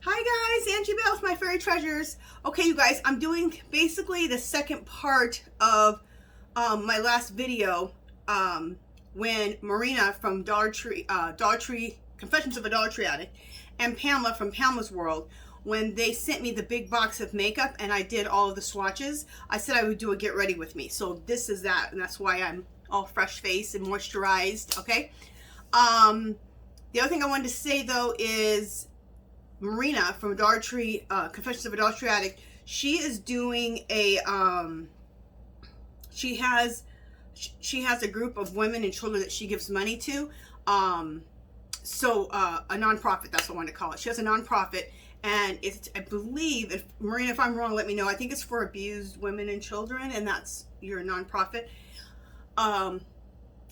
Hi guys, Angie Bell with My Fairy Treasures. Okay, you guys, I'm doing basically the second part of my last video when Marina from Dollar Tree, Confessions of a Dollar Tree Addict, and Pamela from Pamela's World, when they sent me the big box of makeup and I did all of the swatches, I said I would do a get ready with me. So this is that, and that's why I'm all fresh faced and moisturized, okay? The other thing I wanted to say though is Marina from Dollar Tree, Confessions of a Dollar Tree Addict, she is doing a, she has a group of women and children that she gives money to, a nonprofit, that's what I wanted to call it. She has a nonprofit, and it's, I believe, if Marina, if I'm wrong, let me know. I think it's for abused women and children, and that's your nonprofit.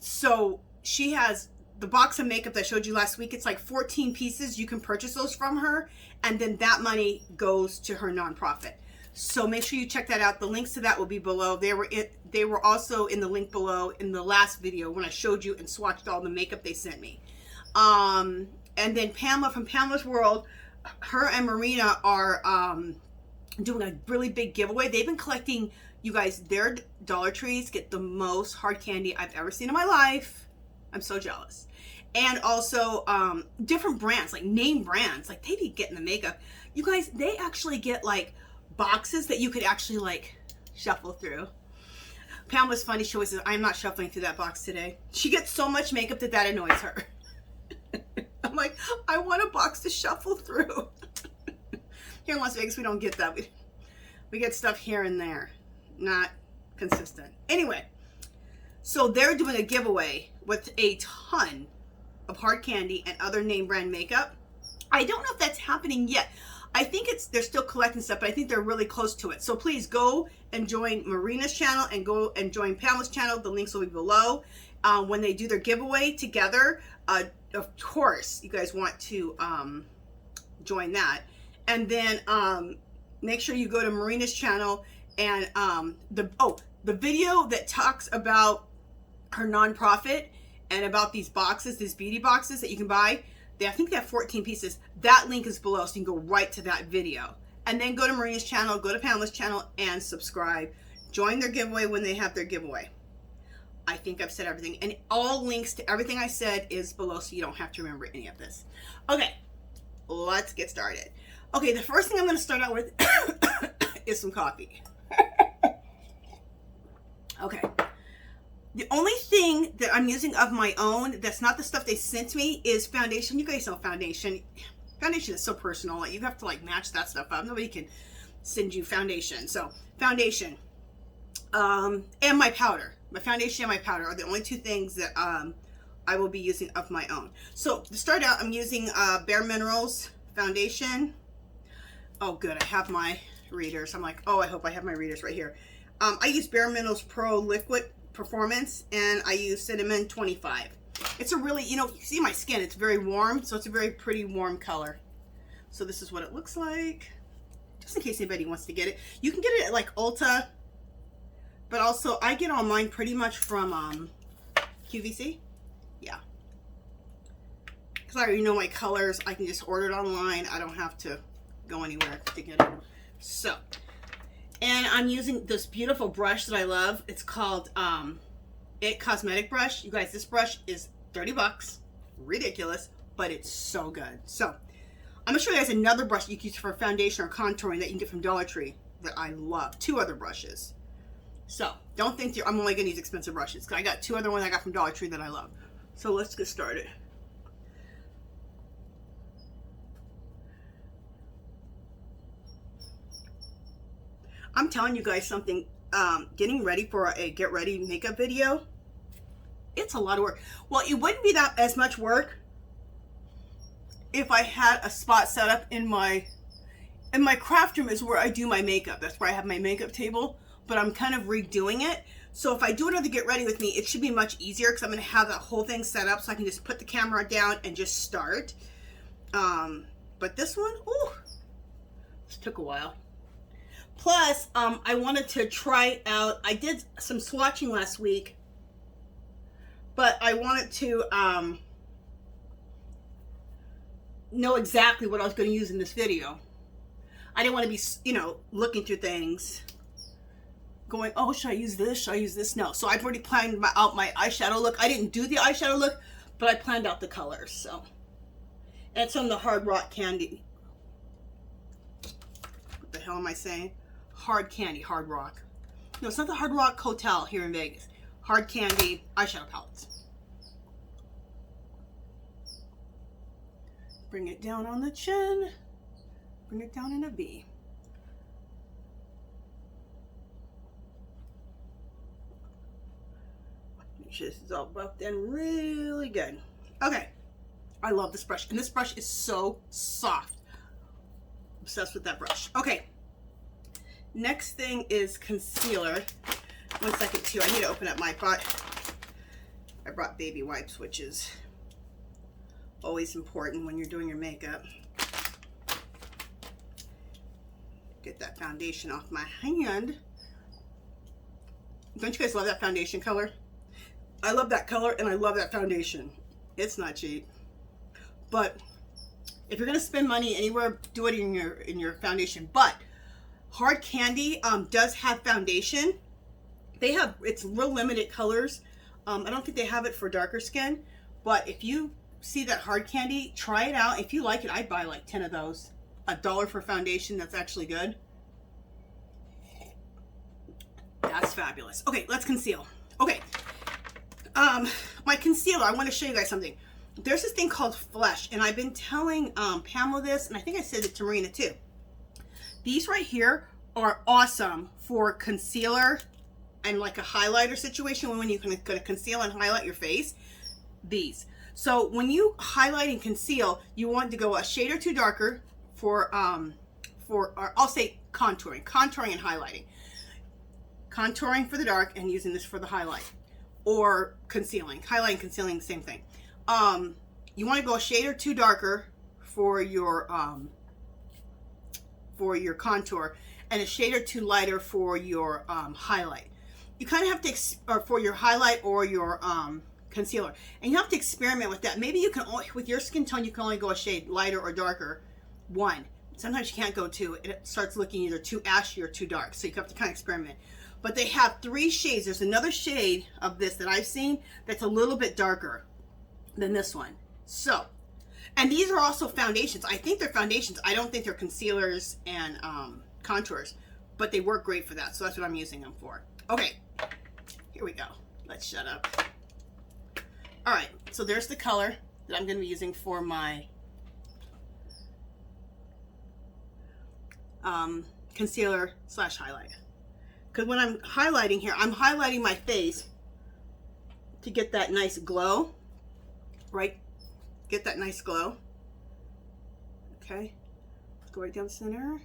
So she has the box of makeup that I showed you last week. It's like 14 pieces. You can purchase those from her, and then that money goes to her nonprofit. So make sure you check that out. The links to that will be below. They were also in the link below in the last video when I showed you and swatched all the makeup they sent me. And then Pamela from Pamela's World, her and Marina are doing a really big giveaway. They've been collecting, you guys, their Dollar Trees get the most hard candy I've ever seen in my life. I'm so jealous. And also different brands, like name brands, like they be getting the makeup. You guys, they actually get like boxes that you could actually like shuffle through. Pamela's funny. She always says, I'm not shuffling through that box today. She gets so much makeup that annoys her. I'm like, I want a box to shuffle through. Here in Las Vegas, we don't get that. We get stuff here and there, not consistent. Anyway, so they're doing a giveaway with a ton of hard candy and other name brand makeup. I don't know if that's happening yet. I think they're still collecting stuff, but I think they're really close to it. So please go and join Marina's channel and go and join Pamela's channel. The links will be below. When they do their giveaway together, of course, you guys want to join that. And then make sure you go to Marina's channel and the video that talks about her nonprofit and about these boxes, these beauty boxes that you can buy. I think they have 14 pieces. That link is below, so you can go right to that video. And then go to Marina's channel, go to Pamela's channel, and subscribe. Join their giveaway when they have their giveaway. I think I've said everything. And all links to everything I said is below, so you don't have to remember any of this. Okay, let's get started. Okay, the first thing I'm going to start out with is some coffee. Okay. The only thing that I'm using of my own that's not the stuff they sent me is foundation. You guys know foundation. Foundation is so personal. Like, you have to like match that stuff up. Nobody can send you foundation. So foundation and my powder. My foundation and my powder are the only two things that I will be using of my own. So to start out, I'm using Bare Minerals foundation. Oh good, I have my readers. I'm like, oh, I hope I have my readers right here. I use Bare Minerals Pro Liquid Performance, and I use Cinnamon 25. It's a really, you see my skin, it's very warm, so it's a very pretty warm color. So this is what it looks like, just in case anybody wants to get it. You can get it at like Ulta, but also I get all mine pretty much from QVC. Yeah, because I already know my colors. I can just order it online. I don't have to go anywhere to get it. So, and I'm using this beautiful brush that I love. It's called It Cosmetic Brush. You guys, this brush is 30 bucks. Ridiculous, but it's so good. So I'm gonna show you guys another brush you can use for foundation or contouring that you can get from Dollar Tree that I love. Two other brushes. So don't think I'm only gonna use expensive brushes, because I got two other ones I got from Dollar Tree that I love. So let's get started. I'm telling you guys something, getting ready for a get ready makeup video, it's a lot of work. Well, it wouldn't be that as much work if I had a spot set up in my craft room is where I do my makeup. That's where I have my makeup table, but I'm kind of redoing it. So if I do another get ready with me, it should be much easier because I'm going to have that whole thing set up so I can just put the camera down and just start. But this one, ooh, this took a while. Plus, I wanted to try out, I did some swatching last week, but I wanted to know exactly what I was going to use in this video. I didn't want to be, you know, looking through things, going, oh, should I use this? Should I use this? No. So I've already planned out my eyeshadow look. I didn't do the eyeshadow look, but I planned out the colors. So, and it's on the Hard Rock Candy. What the hell am I saying? Hard Candy, Hard Rock. No, it's not the Hard Rock Hotel here in Vegas. Hard Candy eyeshadow palettes. Bring it down on the chin. Bring it down in a V. Make sure this is all buffed in really good. Okay. I love this brush. And this brush is so soft. Obsessed with that brush. Okay. Next thing is concealer. 1 second too. I need to open up my pot. I brought baby wipes, which is always important when you're doing your makeup. Get that foundation off my hand. Don't you guys love that foundation color? I love that color and I love that foundation. It's not cheap. But if you're gonna spend money anywhere, do it in your foundation. But Hard Candy does have foundation. It's real limited colors. I don't think they have it for darker skin, but if you see that Hard Candy, try it out. If you like it, I'd buy like 10 of those. $1 for foundation, that's actually good. That's fabulous. Okay, let's conceal. Okay, my concealer, I want to show you guys something. There's this thing called Flesh, and I've been telling Pamela this, and I think I said it to Marina too. These right here are awesome for concealer and like a highlighter situation when you're going to conceal and highlight your face. These. So when you highlight and conceal, you want to go a shade or two darker for I'll say contouring and highlighting. Contouring for the dark and using this for the highlight, or concealing. Highlighting, concealing, same thing. You want to go a shade or two darker for your contour, and a shade or two lighter for your highlight. You kind of have to, or for your highlight or your concealer, and you have to experiment with that. Maybe you can only, with your skin tone, you can only go a shade lighter or darker. One. Sometimes you can't go two. It starts looking either too ashy or too dark, so you have to kind of experiment. But they have 3 shades. There's another shade of this that I've seen that's a little bit darker than this one. So, and these are also foundations. I think they're foundations. I don't think they're concealers and contours, but they work great for that. So that's what I'm using them for. Okay, here we go. Let's shut up. All right, so there's the color that I'm going to be using for my concealer / highlight. Because when I'm highlighting here, I'm highlighting my face to get that nice glow, right? Get that nice glow. Okay, let's go right down the center.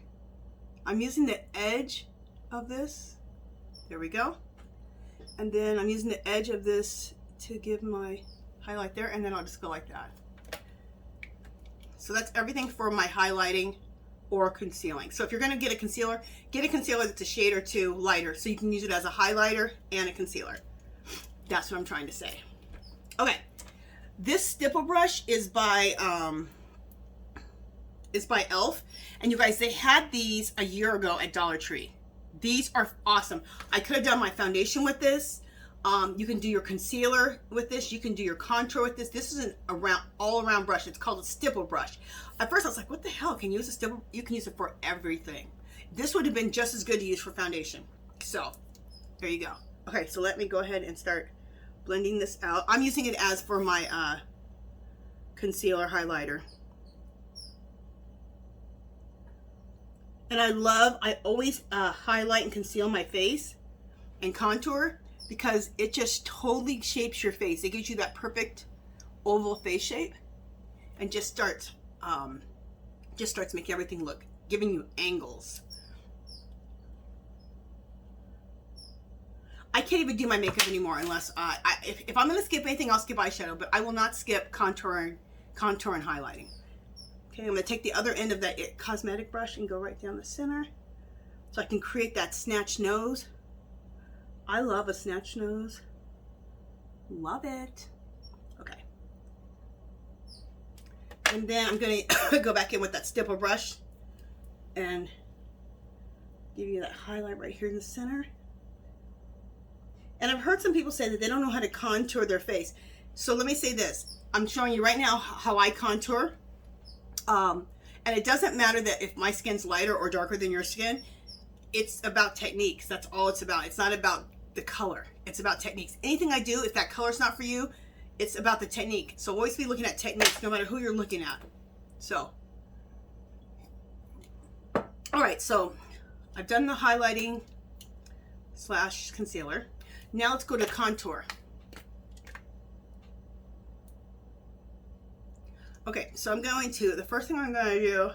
I'm using the edge of this. There we go. And then I'm using the edge of this to give my highlight there, and then I'll just go like that. So that's everything for my highlighting or concealing. So if you're going to get a concealer that's a shade or two lighter, so you can use it as a highlighter and a concealer. That's what I'm trying to say. Okay, this stipple brush is by e.l.f. and you guys, they had these a year ago at Dollar Tree. These are awesome. I could have done my foundation with this. You can do your concealer with this. You can do your contour with this. This is an all-around brush. It's called a stipple brush. At first I was like, what the hell? Can you use a stipple? You can use it for everything. This would have been just as good to use for foundation. So there you go. Okay, so let me go ahead and start blending this out. I'm using it as for my concealer highlighter. And I always highlight and conceal my face and contour, because it just totally shapes your face. It gives you that perfect oval face shape, and just starts making everything look, giving you angles. I can't even do my makeup anymore unless if I'm gonna skip anything, I'll skip eyeshadow, but I will not skip contour and highlighting. Okay, I'm gonna take the other end of that cosmetic brush and go right down the center, so I can create that snatch nose. I love a snatch nose. Love it. Okay. And then I'm going to go back in with that Stipple Brush and give you that highlight right here in the center. And I've heard some people say that they don't know how to contour their face. So let me say this. I'm showing you right now how I contour. And it doesn't matter that if my skin's lighter or darker than your skin. It's about techniques. That's all it's about. It's not about the color. It's about techniques. Anything I do, if that color's not for you, it's about the technique. So always be looking at techniques no matter who you're looking at. So, all right, so I've done the highlighting / concealer. Now let's go to contour. Okay, so I'm going to, the first thing I'm going to do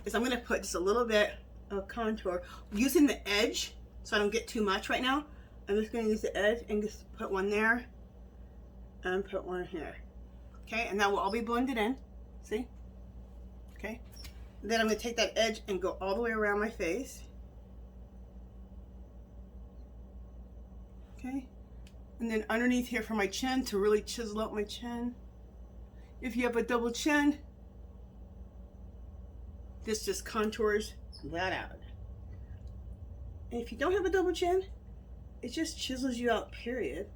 is I'm going to put just a little bit of contour using the edge so I don't get too much right now. I'm just going to use the edge and just put one there and put one here. Okay, and that will all be blended in. See? Okay. Then I'm going to take that edge and go all the way around my face. Okay. And then underneath here for my chin to really chisel up my chin. If you have a double chin, this just contours that out. And if you don't have a double chin, it just chisels you out, period.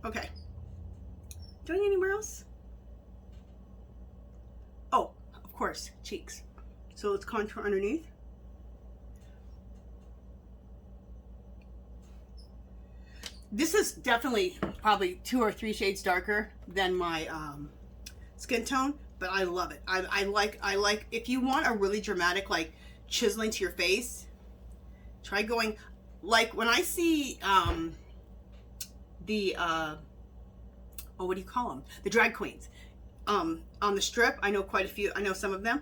Okay. Doing anywhere else? Oh, of course, cheeks. So let's contour underneath. This is definitely probably 2 or 3 shades darker than my skin tone, but I love it. I like if you want a really dramatic like chiseling to your face, try going like when I see the oh, what do you call them? The drag queens on the strip. I know quite a few. I know some of them.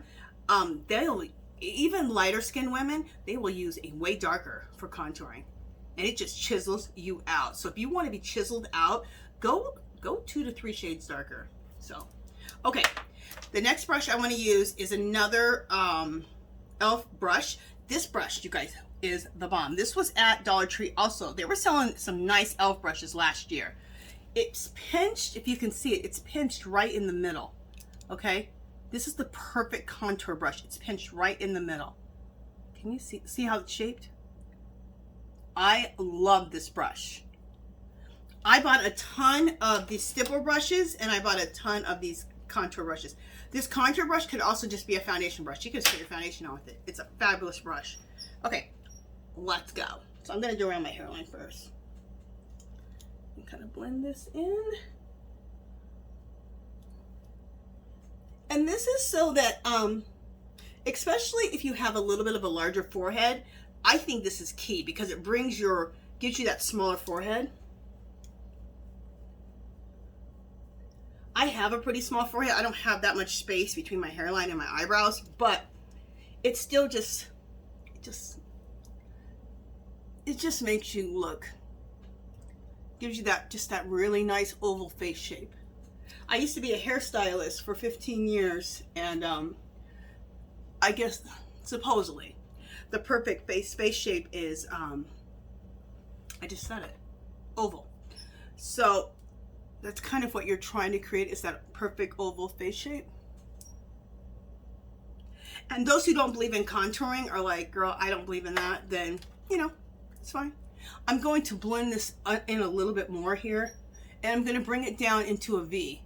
They'll even lighter skinned women, they will use a way darker for contouring. And it just chisels you out. So if you want to be chiseled out, go 2 to 3 shades darker. So, okay. The next brush I want to use is another e.l.f. brush. This brush, you guys, is the bomb. This was at Dollar Tree also. They were selling some nice e.l.f. brushes last year. It's pinched, if you can see it, it's pinched right in the middle. Okay? This is the perfect contour brush. It's pinched right in the middle. Can you see how it's shaped? I love this brush. I bought a ton of these stipple brushes and I bought a ton of these contour brushes. This contour brush could also just be a foundation brush. You can put your foundation on with it. It's a fabulous brush. Okay, let's go. So I'm going to do around my hairline first. And kind of blend this in. And this is so that, especially if you have a little bit of a larger forehead, I think this is key because it gives you that smaller forehead. I have a pretty small forehead. I don't have that much space between my hairline and my eyebrows, but it still just makes you look, gives you that really nice oval face shape. I used to be a hairstylist for 15 years and I guess supposedly the perfect face shape is, I just said it, oval. So that's kind of what you're trying to create, is that perfect oval face shape. And those who don't believe in contouring are like, girl, I don't believe in that, then, you know, it's fine. I'm going to blend this in a little bit more here, and I'm going to bring it down into a V.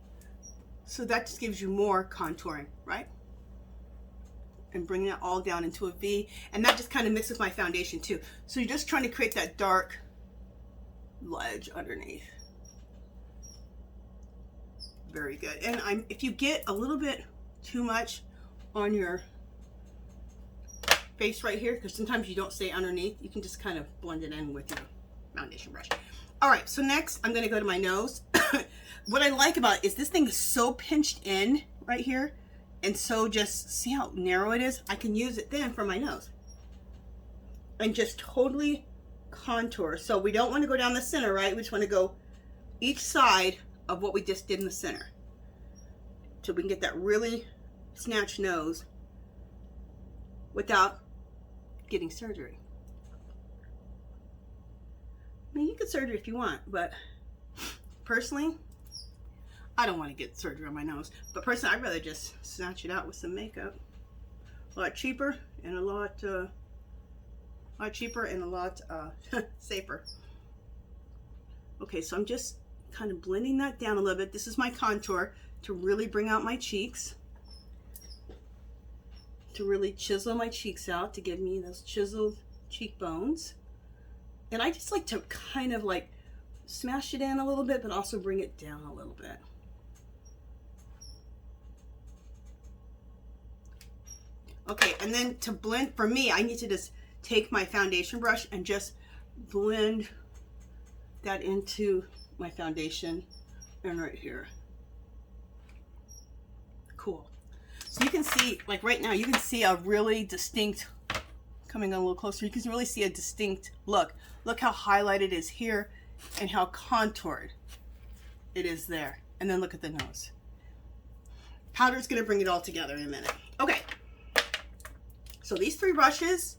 So that just gives you more contouring, right? And bring that all down into a V, and that just kind of mixes with my foundation too. So you're just trying to create that dark ledge underneath. Very good. And if you get a little bit too much on your face right here, because sometimes you don't stay underneath, you can just kind of blend it in with your foundation brush. All right, so next I'm going to go to my nose. What I like about it is this thing is so pinched in right here. And so just see how narrow it is? I can use it then for my nose. And just totally contour. So we don't want to go down the center, right? We just want to go each side of what we just did in the center. So we can get that really snatched nose without getting surgery. I mean, you can surgery if you want, but personally, I don't want to get surgery on my nose, but personally, I'd rather just snatch it out with some makeup. A lot cheaper and a lot safer. Okay, so I'm just kind of blending that down a little bit. This is my contour to really bring out my cheeks, to really chisel my cheeks out, to give me those chiseled cheekbones. And I just like to kind of like smash it in a little bit, but also bring it down a little bit. Okay, and then to blend, for me, I need to just take my foundation brush and just blend that into my foundation and right here. Cool. So you can see, like right now, you can see a really distinct, coming a little closer, you can really see a distinct look. Look how highlighted it is here and how contoured it is there. And then look at the nose. Powder's gonna bring it all together in a minute. Okay. So these 3 brushes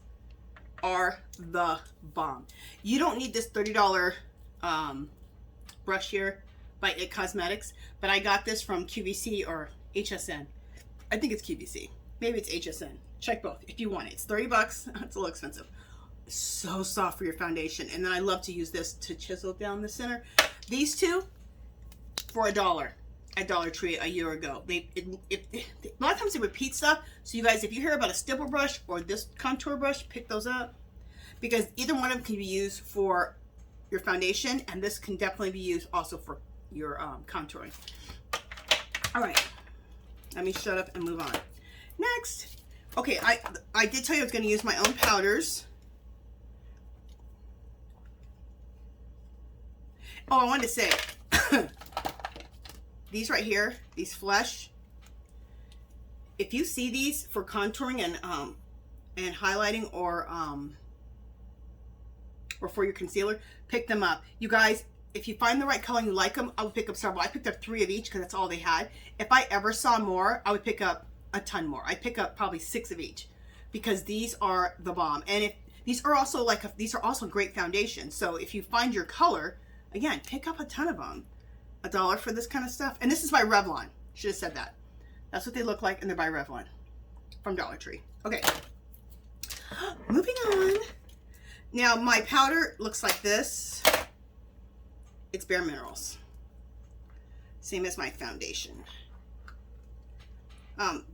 are the bomb. You don't need this $30 brush here by It Cosmetics, but I got this from QVC or HSN. I think it's QVC. Maybe it's HSN. Check both if you want it. It's 30 bucks. It's a little expensive. So soft for your foundation. And then I love to use this to chisel down the center. These two for $1 at Dollar Tree a year ago. A lot of times they repeat stuff. So you guys, if you hear about a stipple brush or this contour brush, pick those up, because either one of them can be used for your foundation, and this can definitely be used also for your contouring. All right, let me shut up and move on. Next, okay, I did tell you I was going to use my own powders. Oh, I wanted to say, these right here, these Flesh, if you see these for contouring and highlighting or for your concealer, pick them up. You guys, if you find the right color and you like them, I would pick up several. I picked up 3 of each because that's all they had. If I ever saw more, I would pick up a ton more. I'd pick up probably 6 of each because these are the bomb. And if these are also these are also great foundations. So if you find your color, again, pick up a ton of them. $1 for this kind of stuff. And this is by Revlon. Should have said that. That's what they look like, and they're by Revlon from Dollar Tree. Okay. Moving on. Now, my powder looks like this. It's Bare Minerals. Same as my foundation.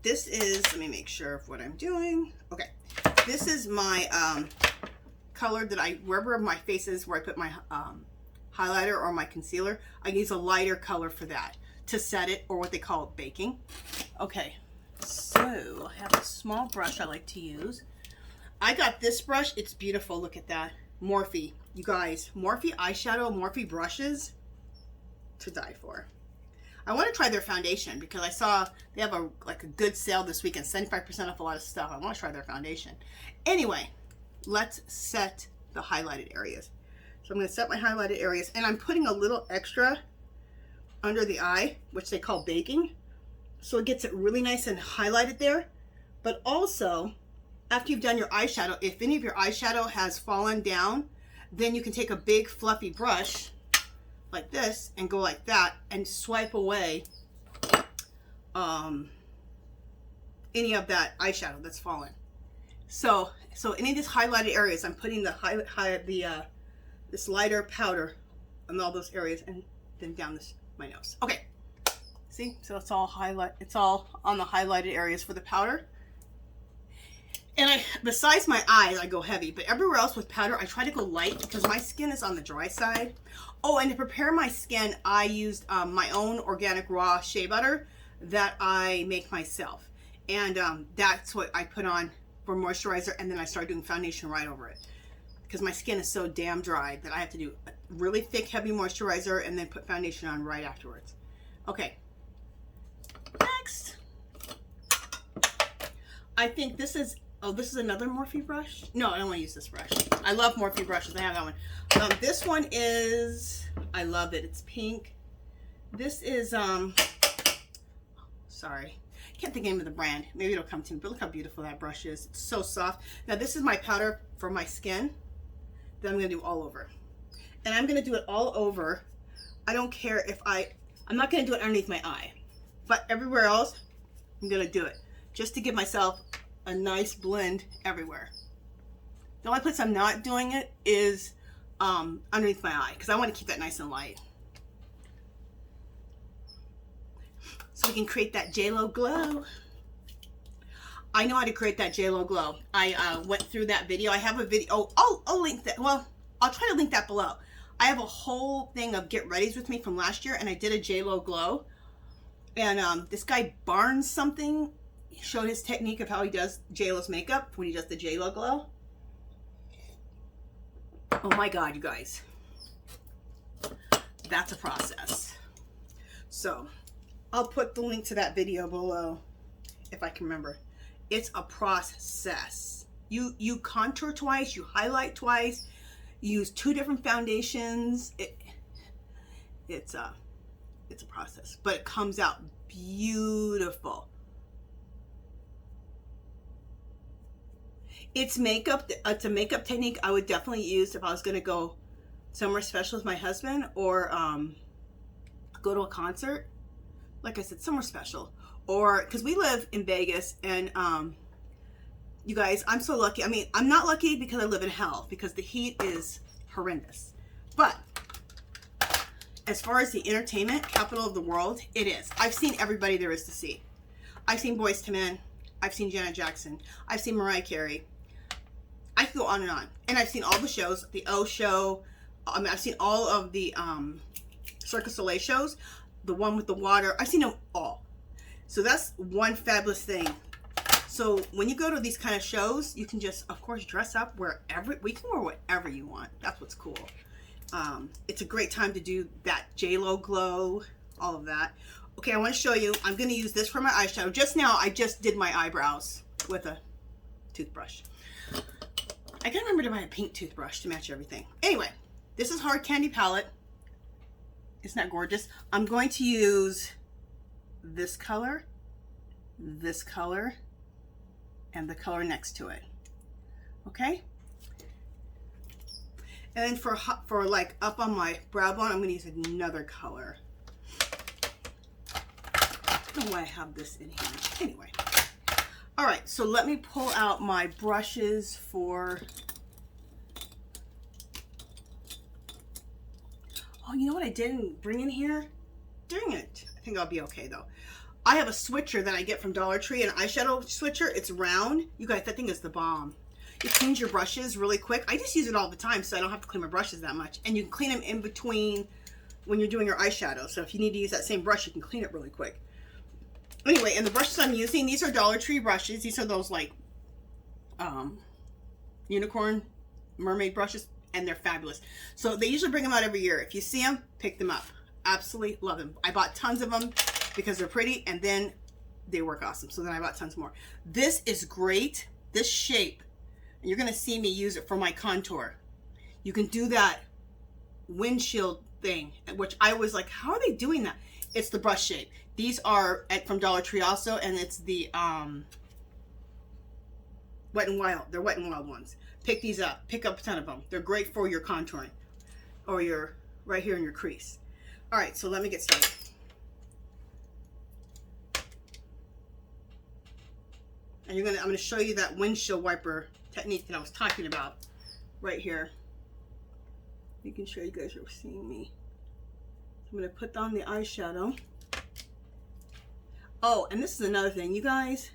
This is, let me make sure of what I'm doing. Okay. This is my color that wherever my face is, where I put my highlighter or my concealer, I use a lighter color for that to set it, or what they call baking. Okay, so I have a small brush I like to use. I got this brush. It's beautiful. Look at that. Morphe. You guys, Morphe eyeshadow, Morphe brushes to die for. I want to try their foundation because I saw they have a good sale this weekend, 75% off a lot of stuff. I want to try their foundation. Anyway, let's set the highlighted areas. So I'm going to set my highlighted areas, and I'm putting a little extra under the eye, which they call baking. So it gets it really nice and highlighted there. But also, after you've done your eyeshadow, if any of your eyeshadow has fallen down, then you can take a big fluffy brush like this and go like that and swipe away any of that eyeshadow that's fallen. So any of these highlighted areas, I'm putting the this lighter powder on all those areas, and then down my nose. Okay, see, so it's all on the highlighted areas for the powder. And besides my eyes, I go heavy, but everywhere else with powder, I try to go light because my skin is on the dry side. Oh, and to prepare my skin, I used my own organic raw shea butter that I make myself. And that's what I put on for moisturizer, and then I started doing foundation right over it. Because my skin is so damn dry that I have to do a really thick, heavy moisturizer and then put foundation on right afterwards. Okay. Next. I think this is, this is another Morphe brush. No, I don't want to use this brush. I love Morphe brushes. I have that one. This one is, I love it. It's pink. This is, sorry. Can't think of the name of the brand. Maybe it'll come to me, but look how beautiful that brush is. It's so soft. Now, this is my powder for my skin that I'm going to do all over. And I'm going to do it all over I don't care if I'm not going to do it underneath my eye, but everywhere else, I'm going to do it just to give myself a nice blend everywhere. The only place I'm not doing it is underneath my eye because I want to keep that nice and light. So we can create that JLo glow. I know how to create that JLo glow. I went through that video. I have a video. Oh, I'll link that. Well, I'll try to link that below. I have a whole thing of get readies with me from last year, and I did a JLo glow. And this guy Barnes something showed his technique of how he does JLo's makeup when he does the JLo glow. Oh my God, you guys. That's a process. So I'll put the link to that video below if I can remember. It's a process. You contour twice, you highlight twice, you use 2 different foundations. It's a process, but it comes out beautiful. It's makeup. It's a makeup technique I would definitely use if I was going to go somewhere special with my husband or go to a concert. Like I said, somewhere special. Or because we live in Vegas, and you guys, I'm so lucky. I mean, I'm not lucky because I live in hell because the heat is horrendous. But as far as the entertainment capital of the world, it is. I've seen everybody there is to see. I've seen Boyz II Men. I've seen Janet Jackson. I've seen Mariah Carey. I could go on. And I've seen all the shows. The O Show. I mean, I've seen all of the Cirque du Soleil shows. The one with the water. I've seen them all. So that's one fabulous thing. So when you go to these kind of shows, you can just, of course, dress up wherever. We can wear whatever you want. That's what's cool. It's a great time to do that JLo glow, all of that. Okay, I want to show you. I'm going to use this for my eyeshadow. Just now, I just did my eyebrows with a toothbrush. I gotta remember to buy a pink toothbrush to match everything. Anyway, this is Hard Candy palette. Isn't that gorgeous? I'm going to use this color, and the color next to it. Okay? And then for like up on my brow bone, I'm going to use another color. I don't know why I have this in here. Anyway. All right, so let me pull out my brushes for... Oh, you know what I didn't bring in here? Dang it. I think I'll be okay, though. I have a switcher that I get from Dollar Tree, an eyeshadow switcher. It's round. You guys, that thing is the bomb. It cleans your brushes really quick. I just use it all the time, so I don't have to clean my brushes that much. And you can clean them in between when you're doing your eyeshadow. So if you need to use that same brush, you can clean it really quick. Anyway, and the brushes I'm using, these are Dollar Tree brushes. These are those like unicorn mermaid brushes, and they're fabulous. So they usually bring them out every year. If you see them, pick them up. Absolutely love them. I bought tons of them because they're pretty, and then they work awesome. So then I bought tons more. This is great. This shape, and you're going to see me use it for my contour. You can do that windshield thing, which I was like, how are they doing that? It's the brush shape. These are from Dollar Tree also, and it's the Wet n Wild. They're Wet n Wild ones. Pick these up. Pick up a ton of them. They're great for your contouring or your right here in your crease. All right, so let me get started. And I'm gonna show you that windshield wiper technique that I was talking about right here. Making sure you guys are seeing me. I'm gonna put on the eyeshadow. Oh, and this is another thing, you guys.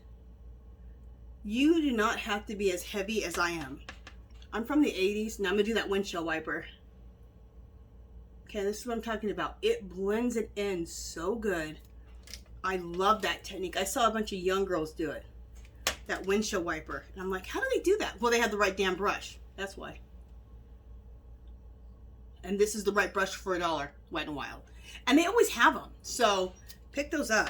You do not have to be as heavy as I am. I'm from the 80s, and I'm gonna do that windshield wiper. Okay, this is what I'm talking about. It blends it in so good. I love that technique. I saw a bunch of young girls do it. That windshield wiper. And I'm like, how do they do that? Well, they have the right damn brush. That's why. And this is the right brush for $1, Wet n Wild. And they always have them. So pick those up.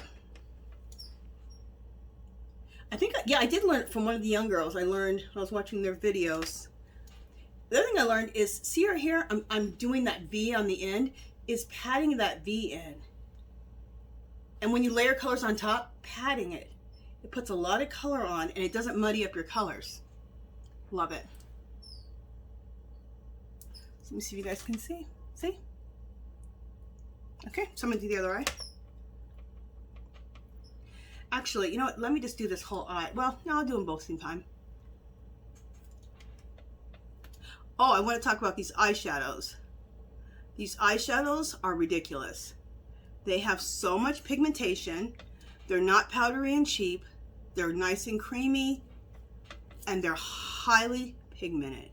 I think, yeah, I did learn it from one of the young girls. I learned when I was watching their videos. The other thing I learned is, see right here, I'm doing that V on the end, is patting that V in. And when you layer colors on top, patting it. It puts a lot of color on, and it doesn't muddy up your colors. Love it. So let me see if you guys can see. See? Okay, so I'm gonna do the other eye. Actually, you know what? Let me just do this whole eye. Well, no, I'll do them both same time. Oh, I want to talk about these eyeshadows. These eyeshadows are ridiculous. They have so much pigmentation. They're not powdery and cheap. They're nice and creamy, and they're highly pigmented.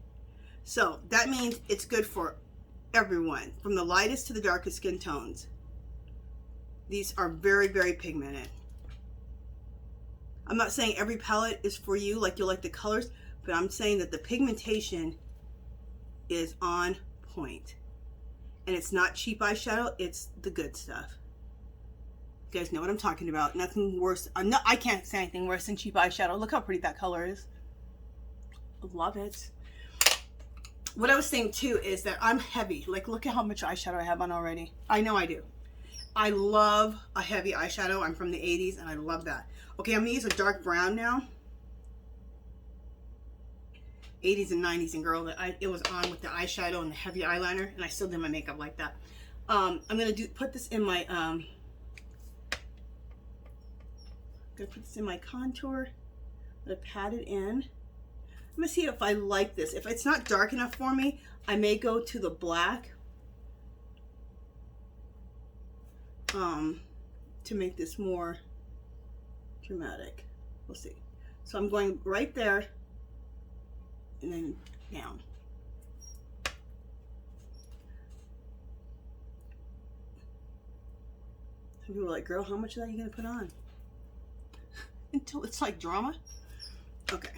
So that means it's good for everyone, from the lightest to the darkest skin tones. These are very, very pigmented. I'm not saying every palette is for you, like you'll like the colors, but I'm saying that the pigmentation is on point. And it's not cheap eyeshadow, it's the good stuff. You guys know what I'm talking about. Nothing worse. I can't say anything worse than cheap eyeshadow. Look how pretty that color is. I love it. What I was saying too is that I'm heavy. Like, look at how much eyeshadow I have on already. I know I do. I love a heavy eyeshadow. I'm from the 80s and I love that. Okay, I'm gonna use a dark brown now. 80s and 90s and girl, it was on with the eyeshadow and the heavy eyeliner, and I still did my makeup like that. I'm gonna put this in my contour. I'm gonna pat it in. I'm gonna see if I like this. If it's not dark enough for me, I may go to the black to make this more dramatic. We'll see. So I'm going right there and then down. Some people are like, girl, how much of that are you gonna put on? Until it's like drama. Okay,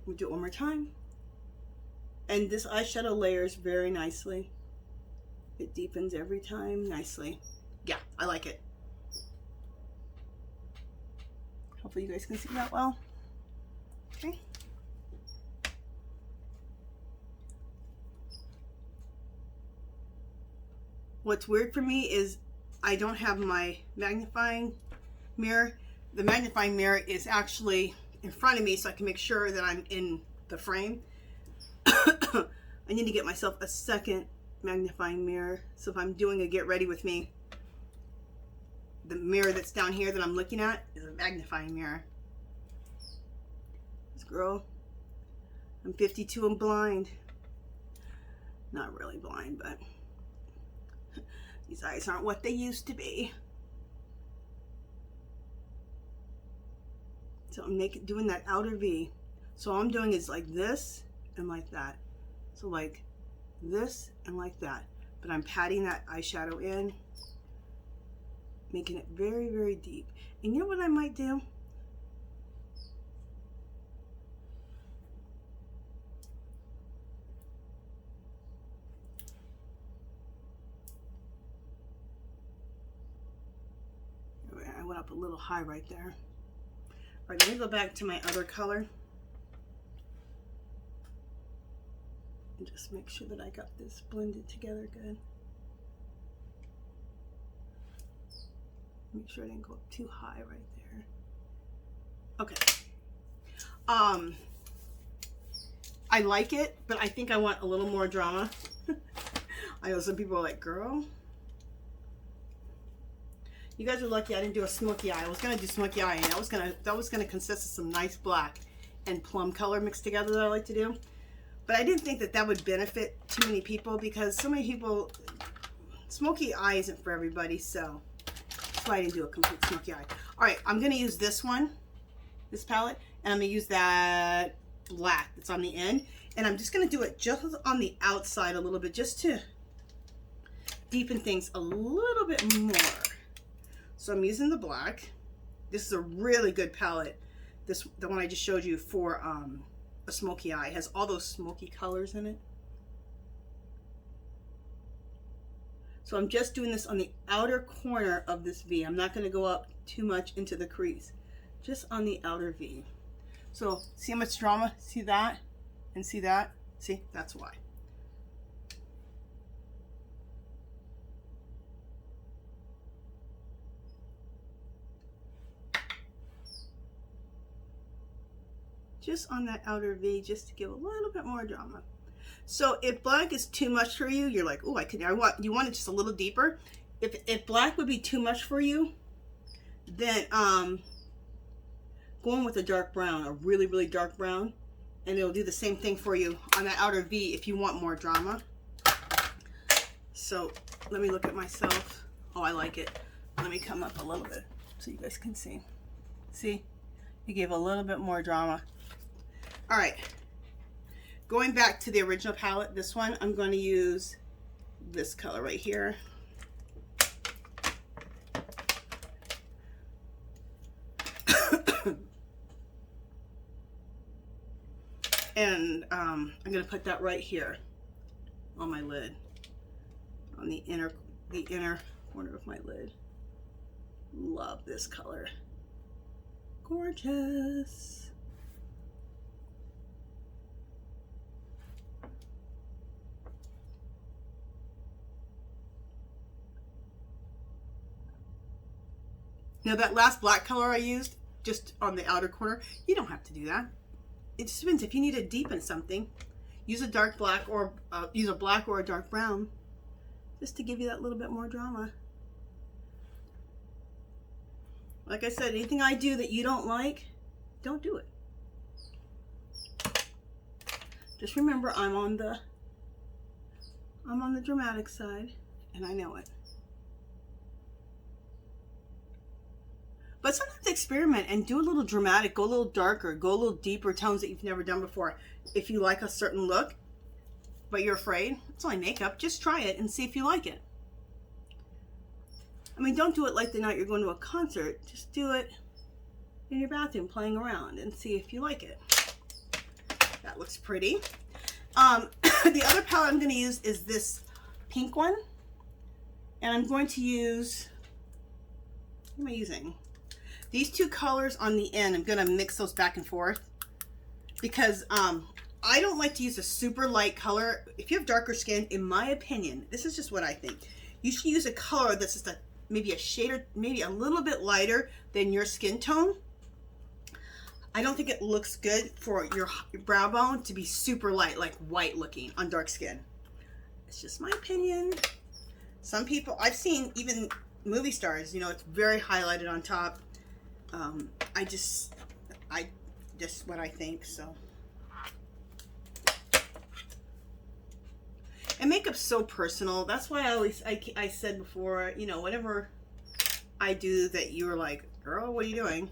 we'll do it one more time. And this eyeshadow layers very nicely. It deepens every time nicely. Yeah, I like it. Hopefully you guys can see that well. Okay. What's weird for me is I don't have my magnifying mirror. The magnifying mirror is actually in front of me so I can make sure that I'm in the frame. I need to get myself a second magnifying mirror. So if I'm doing a get ready with me, the mirror that's down here that I'm looking at is a magnifying mirror. This girl, I'm 52 and blind. Not really blind, but these eyes aren't what they used to be. So I'm doing that outer V. So all I'm doing is like this and like that. So like this and like that. But I'm patting that eyeshadow in, making it very, very deep. And you know what I might do? I went up a little high right there. All right, let me go back to my other color. And just make sure that I got this blended together good. Make sure I didn't go up too high right there. Okay. I like it, but I think I want a little more drama. I know some people are like, girl, you guys are lucky I didn't do a smoky eye. I was gonna do smoky eye, and that was gonna consist of some nice black and plum color mixed together that I like to do. But I didn't think that that would benefit too many people, because so many people, smoky eye isn't for everybody, so that's why I didn't do a complete smoky eye. All right, I'm gonna use this one, this palette, and I'm gonna use that black that's on the end, and I'm just gonna do it just on the outside a little bit, just to deepen things a little bit more. So I'm using the black. This is a really good palette. The one I just showed you for a smoky eye. It has all those smoky colors in it. So I'm just doing this on the outer corner of this V. I'm not going to go up too much into the crease. Just on the outer V. So see how much drama? See that? And see that? See? That's why. Just on that outer V, just to give a little bit more drama. So if black is too much for you, you're like, oh, you want it just a little deeper, if black would be too much for you, then go in with a dark brown, a really, really dark brown, and it'll do the same thing for you on that outer V if you want more drama. So let me look at myself. Oh, I like it. Let me come up a little bit so you guys can see. See? You gave a little bit more drama. All right. Going back to the original palette, this one, I'm going to use this color right here. And I'm going to put that right here on my lid, on the inner corner of my lid. Love this color. Gorgeous. Now that last black color I used, just on the outer corner, you don't have to do that. It just depends. If you need to deepen something, use a dark black or use a black or a dark brown, just to give you that little bit more drama. Like I said, anything I do that you don't like, don't do it. Just remember, I'm on the dramatic side, and I know it. But sometimes experiment and do a little dramatic, go a little darker, go a little deeper tones that you've never done before. If you like a certain look, but you're afraid, it's only makeup, just try it and see if you like it. I mean, don't do it like the night you're going to a concert. Just do it in your bathroom playing around and see if you like it. That looks pretty. The other palette I'm going to use is this pink one. And I'm going to use, what am I using? These two colors on the end, I'm going to mix those back and forth because I don't like to use a super light color. If you have darker skin, in my opinion, this is just what I think, you should use a color that's just maybe a shade or maybe a little bit lighter than your skin tone. I don't think it looks good for your brow bone to be super light, like white looking on dark skin. It's just my opinion. Some people, I've seen even movie stars, you know, it's very highlighted on top. Just what I think, so. And makeup's so personal. That's why I said before, you know, whatever I do that you're like, girl, what are you doing?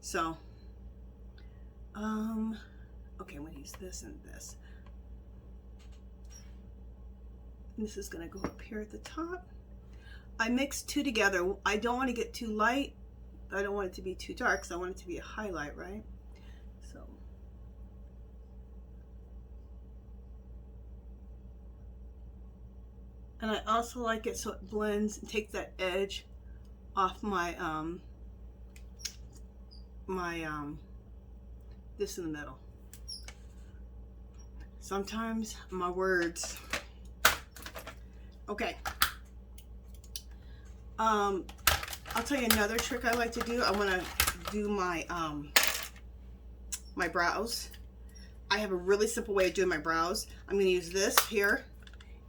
So, okay, I'm gonna use this and this. And this is gonna go up here at the top. I mixed two together. I don't want to get too light. I don't want it to be too dark, because I want it to be a highlight, right? So. And I also like it so it blends and takes that edge off my, this in the middle. Sometimes my words. Okay. I'll tell you another trick I like to do. I want to do my my brows. I have a really simple way of doing my brows. I'm going to use this here,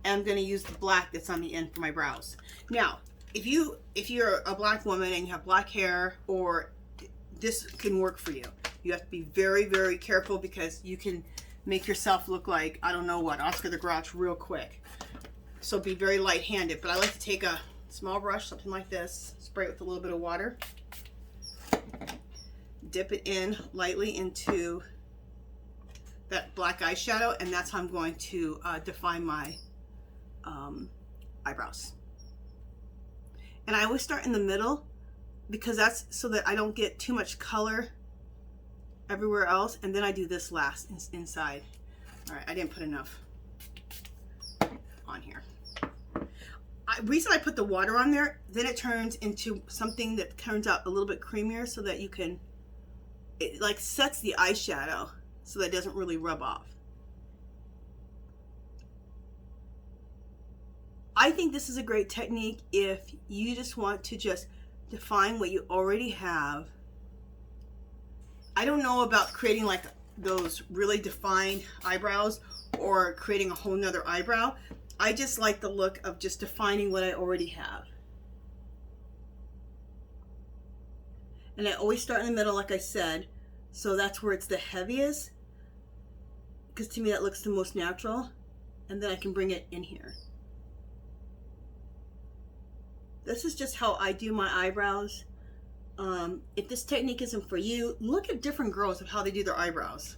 and I'm going to use the black that's on the end for my brows. Now, if you're a black woman and you have black hair, or this can work for you. You have to be very, very careful because you can make yourself look like, I don't know what, Oscar the Grouch real quick. So be very light-handed. But I like to take a small brush, something like this, spray it with a little bit of water, dip it in lightly into that black eyeshadow, and that's how I'm going to define my eyebrows. And I always start in the middle because that's so that I don't get too much color everywhere else, and then I do this last inside. All right, I didn't put enough on here. Reason I put the water on there, then it turns into something that turns out a little bit creamier, so that you can, it like sets the eyeshadow so that it doesn't really rub off. I think this is a great technique if you just want to just define what you already have. I don't know about creating like those really defined eyebrows or creating a whole nother eyebrow. I just like the look of just defining what I already have. And I always start in the middle, like I said, so that's where it's the heaviest, because to me that looks the most natural. And then I can bring it in here. This is just how I do my eyebrows. If this technique isn't for you, look at different girls of how they do their eyebrows.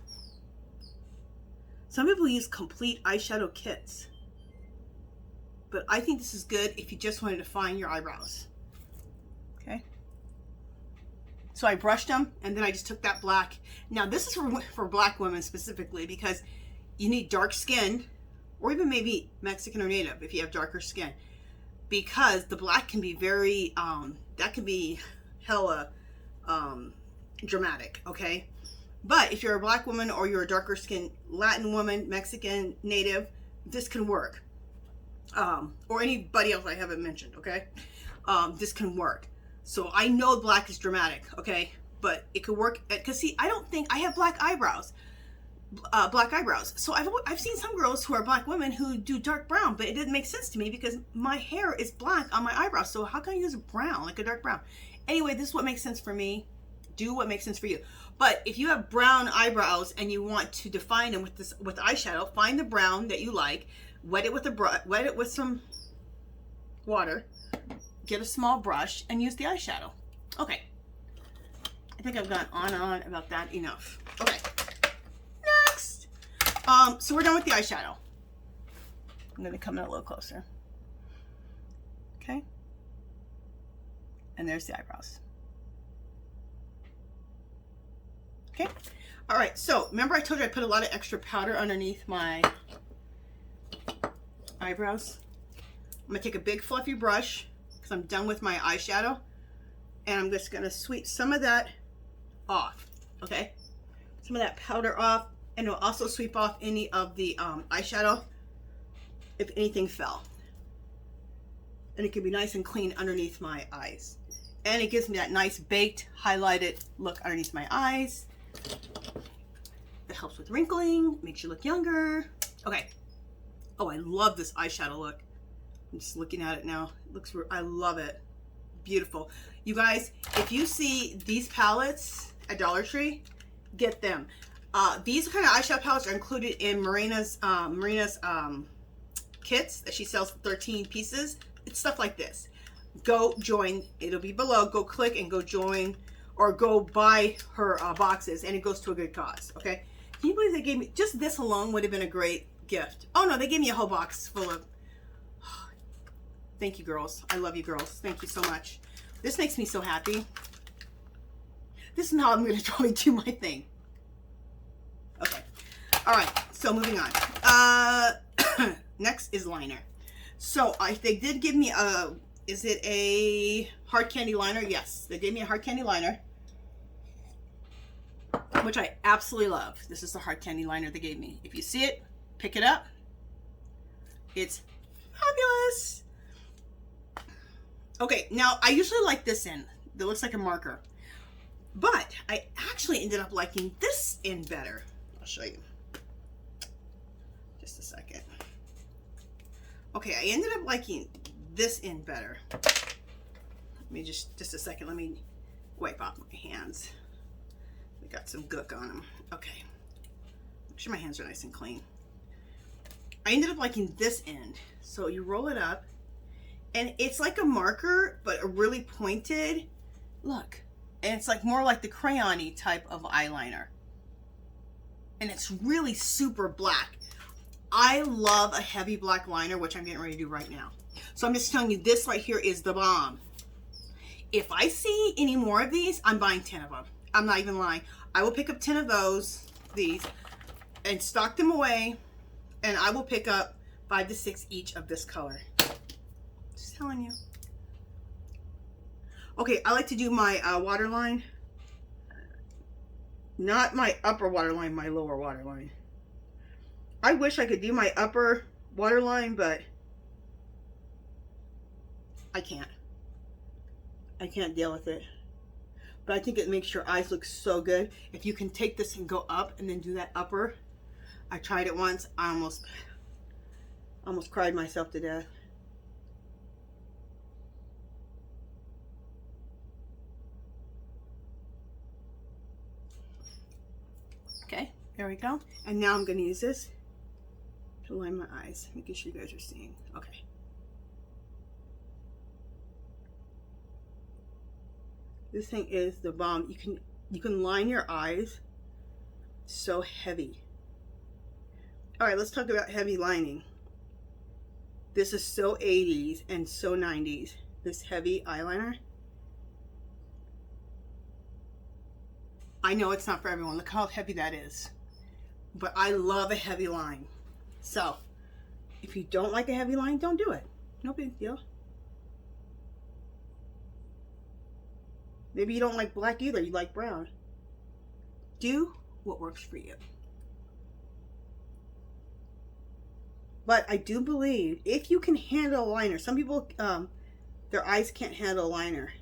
Some people use complete eyeshadow kits. But I think this is good if you just want to define your eyebrows. Okay. So I brushed them, and then I just took that black. Now this is for black women specifically, because you need dark skin, or even maybe Mexican or Native if you have darker skin. Because the black can be very, that can be hella dramatic, okay? But if you're a black woman or you're a darker skin Latin woman, Mexican, Native, this can work. Or anybody else I haven't mentioned, okay? This can work. So I know black is dramatic, okay? But it could work, because see, I don't think I have black eyebrows. So I've seen some girls who are black women who do dark brown, but it didn't make sense to me because my hair is black on my eyebrows. So how can I use a brown, like a dark brown? Anyway, this is what makes sense for me. Do what makes sense for you. But if you have brown eyebrows and you want to define them with eyeshadow, find the brown that you like, wet it with some water, get a small brush, and use the eyeshadow. Okay. I think I've gone on and on about that enough. Okay. Next. So we're done with the eyeshadow. I'm going to come in a little closer. Okay. And there's the eyebrows. Okay. All right. So remember I told you I put a lot of extra powder underneath my eyebrows. I'm going to take a big fluffy brush because I'm done with my eyeshadow. And I'm just going to sweep some of that off. Okay. Some of that powder off. And it'll also sweep off any of the eyeshadow if anything fell. And it can be nice and clean underneath my eyes. And it gives me that nice baked, highlighted look underneath my eyes. It helps with wrinkling, makes you look younger. Okay. Oh, I love this eyeshadow look. I'm just looking at it now. It looks, I love it. Beautiful. You guys, if you see these palettes at Dollar Tree, get them. These kind of eyeshadow palettes are included in Marina's kits that she sells for 13 pieces. It's stuff like this. Go join. It'll be below. Go click and go join, or go buy her boxes, and it goes to a good cause. Okay. Can you believe they gave me just this alone? Would have been a great gift. Oh no, they gave me a whole box full of. Thank you, girls. I love you, girls. Thank you so much. This makes me so happy. This is how I'm going to probably do my thing. Okay. All right. So moving on. Next is liner. So they did give me a. Is it a hard candy liner? Yes, they gave me a hard candy liner, which I absolutely love. This is the hard candy liner they gave me. If you see it, pick it up. It's fabulous. Okay, now I usually like this end. That looks like a marker. But I actually ended up liking this end better. I'll show you. Just a second. Okay, I ended up liking this end better. Let me just a second. Let me wipe off my hands. We got some gook on them. Okay. Make sure my hands are nice and clean. I ended up liking this end. So you roll it up, and it's like a marker, but a really pointed look. And it's like more like the crayon-y type of eyeliner. And it's really super black. I love a heavy black liner, which I'm getting ready to do right now. So I'm just telling you, this right here is the bomb. If I see any more of these, I'm buying 10 of them. I'm not even lying. I will pick up 10 of these, and stock them away. And I will pick up 5 to 6 each of this color. Just telling you. Okay, I like to do my waterline. Not my upper waterline, my lower waterline. I wish I could do my upper waterline, but I can't. I can't deal with it. But I think it makes your eyes look so good. If you can take this and go up and then do that upper. I tried it once. Almost cried myself to death. Okay, there we go. And now I'm going to use this to line my eyes, making sure you guys are seeing. Okay. This thing is the bomb. You can line your eyes so heavy. All right, let's talk about heavy lining. This is so 80s and so 90s. This heavy eyeliner. I know it's not for everyone. Look how heavy that is. But I love a heavy line. So, if you don't like a heavy line, don't do it. No big deal. Maybe you don't like black either. You like brown. Do what works for you. But I do believe if you can handle a liner, some people, their eyes can't handle a liner.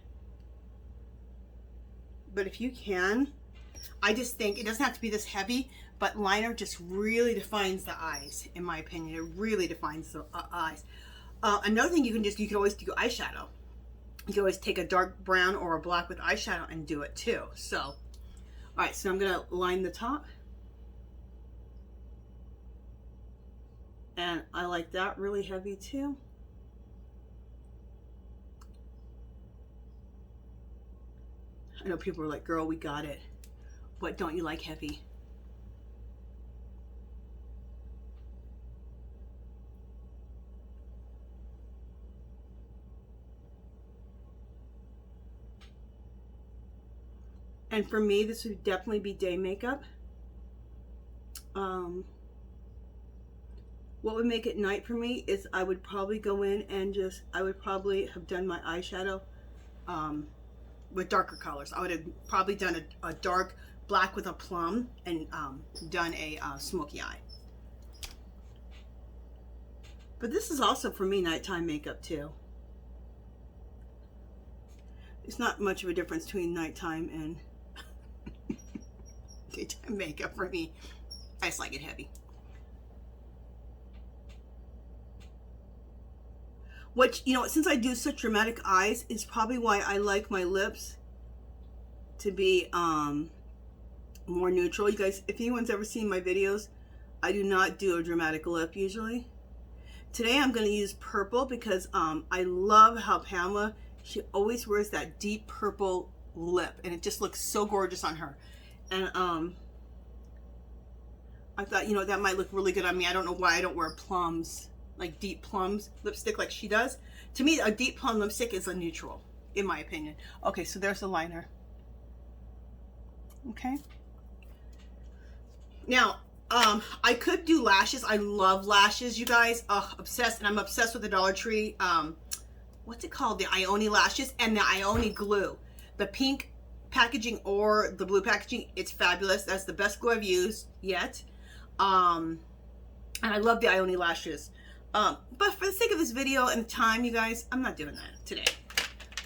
But if you can, I just think it doesn't have to be this heavy, but liner just really defines the eyes, in my opinion. It really defines the eyes. Another thing you can always do eyeshadow. You can always take a dark brown or a black with eyeshadow and do it too. So, all right, so I'm gonna line the top. And I like that really heavy too. I know people are like, girl, we got it. What don't you like heavy? And for me, this would definitely be day makeup. What would make it night for me is I would probably go in and I would probably have done my eyeshadow with darker colors. I would have probably done a dark black with a plum and done a smoky eye. But this is also for me nighttime makeup too. It's not much of a difference between nighttime and daytime makeup for me. I just like it heavy. Which, you know, since I do such dramatic eyes, is probably why I like my lips to be more neutral. You guys, if anyone's ever seen my videos, I do not do a dramatic lip usually. Today I'm going to use purple because I love how Pamela, she always wears that deep purple lip and it just looks so gorgeous on her. And I thought, you know, that might look really good on me. I don't know why I don't wear plums, like deep plums lipstick like she does. To me, a deep plum lipstick is a neutral, in my opinion. Okay, so there's the liner. Okay. Now, I could do lashes. I love lashes, you guys. Obsessed, and I'm obsessed with the Dollar Tree. What's it called? The Ioni lashes and the Ioni glue. The pink packaging or the blue packaging, it's fabulous. That's the best glue I've used yet. And I love the Ioni lashes. But for the sake of this video and time, you guys, I'm not doing that today.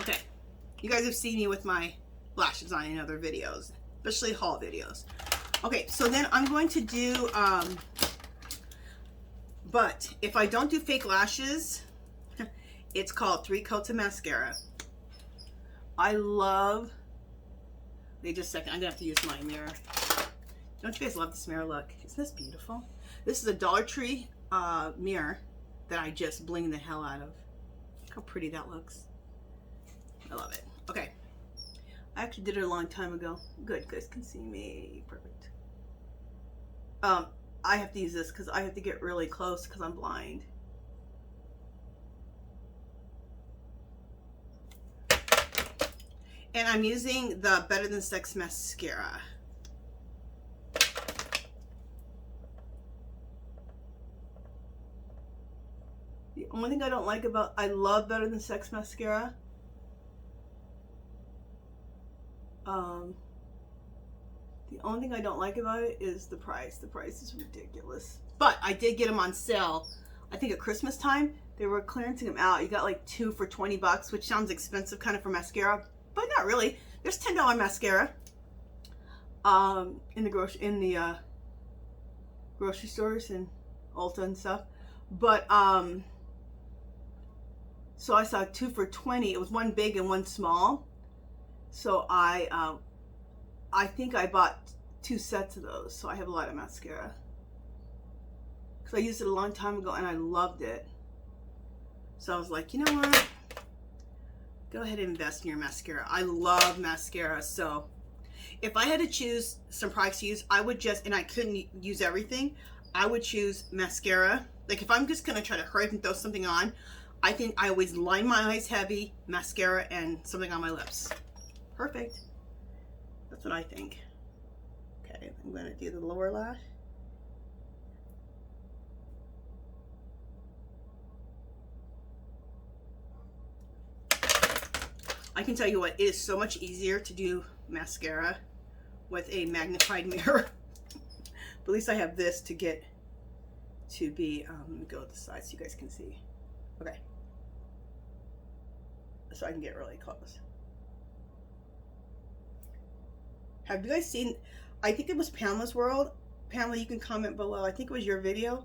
Okay. You guys have seen me with my lashes on in other videos, especially haul videos. Okay, so then I'm going to do, but if I don't do fake lashes, it's called 3 coats of mascara. I love, wait just a second, I'm gonna have to use my mirror. Don't you guys love this mirror? Look, isn't this beautiful? This is a Dollar Tree mirror that I just bling the hell out of. Look how pretty that looks. I love it. Okay. I actually did it a long time ago. Good, you guys can see me. Perfect. I have to use this because I have to get really close because I'm blind. And I'm using the Better Than Sex mascara. The only thing I don't like about, I love Better Than Sex mascara. The only thing I don't like about it is the price. The price is ridiculous. But I did get them on sale. I think at Christmas time, they were clearancing them out. You got like 2 for 20 bucks, which sounds expensive kind of for mascara, but not really. There's $10 mascara in the grocery stores and Ulta and stuff. But so I saw 2 for $20. It was one big and one small. So I think I bought 2 sets of those. So I have a lot of mascara. Because I used it a long time ago and I loved it. So I was like, you know what? Go ahead and invest in your mascara. I love mascara. So if I had to choose some products to use, I would just, and I couldn't use everything, I would choose mascara. Like if I'm just going to try to hurry up and throw something on, I think I always line my eyes heavy, mascara, and something on my lips. Perfect. That's what I think. Okay, I'm going to do the lower lash. I can tell you what, it is so much easier to do mascara with a magnified mirror. But at least I have this to get to be, let me go to the side so you guys can see. Okay. So I can get really close. Have you guys seen, I think it was Pamela's World. Pamela, you can comment below. I think it was your video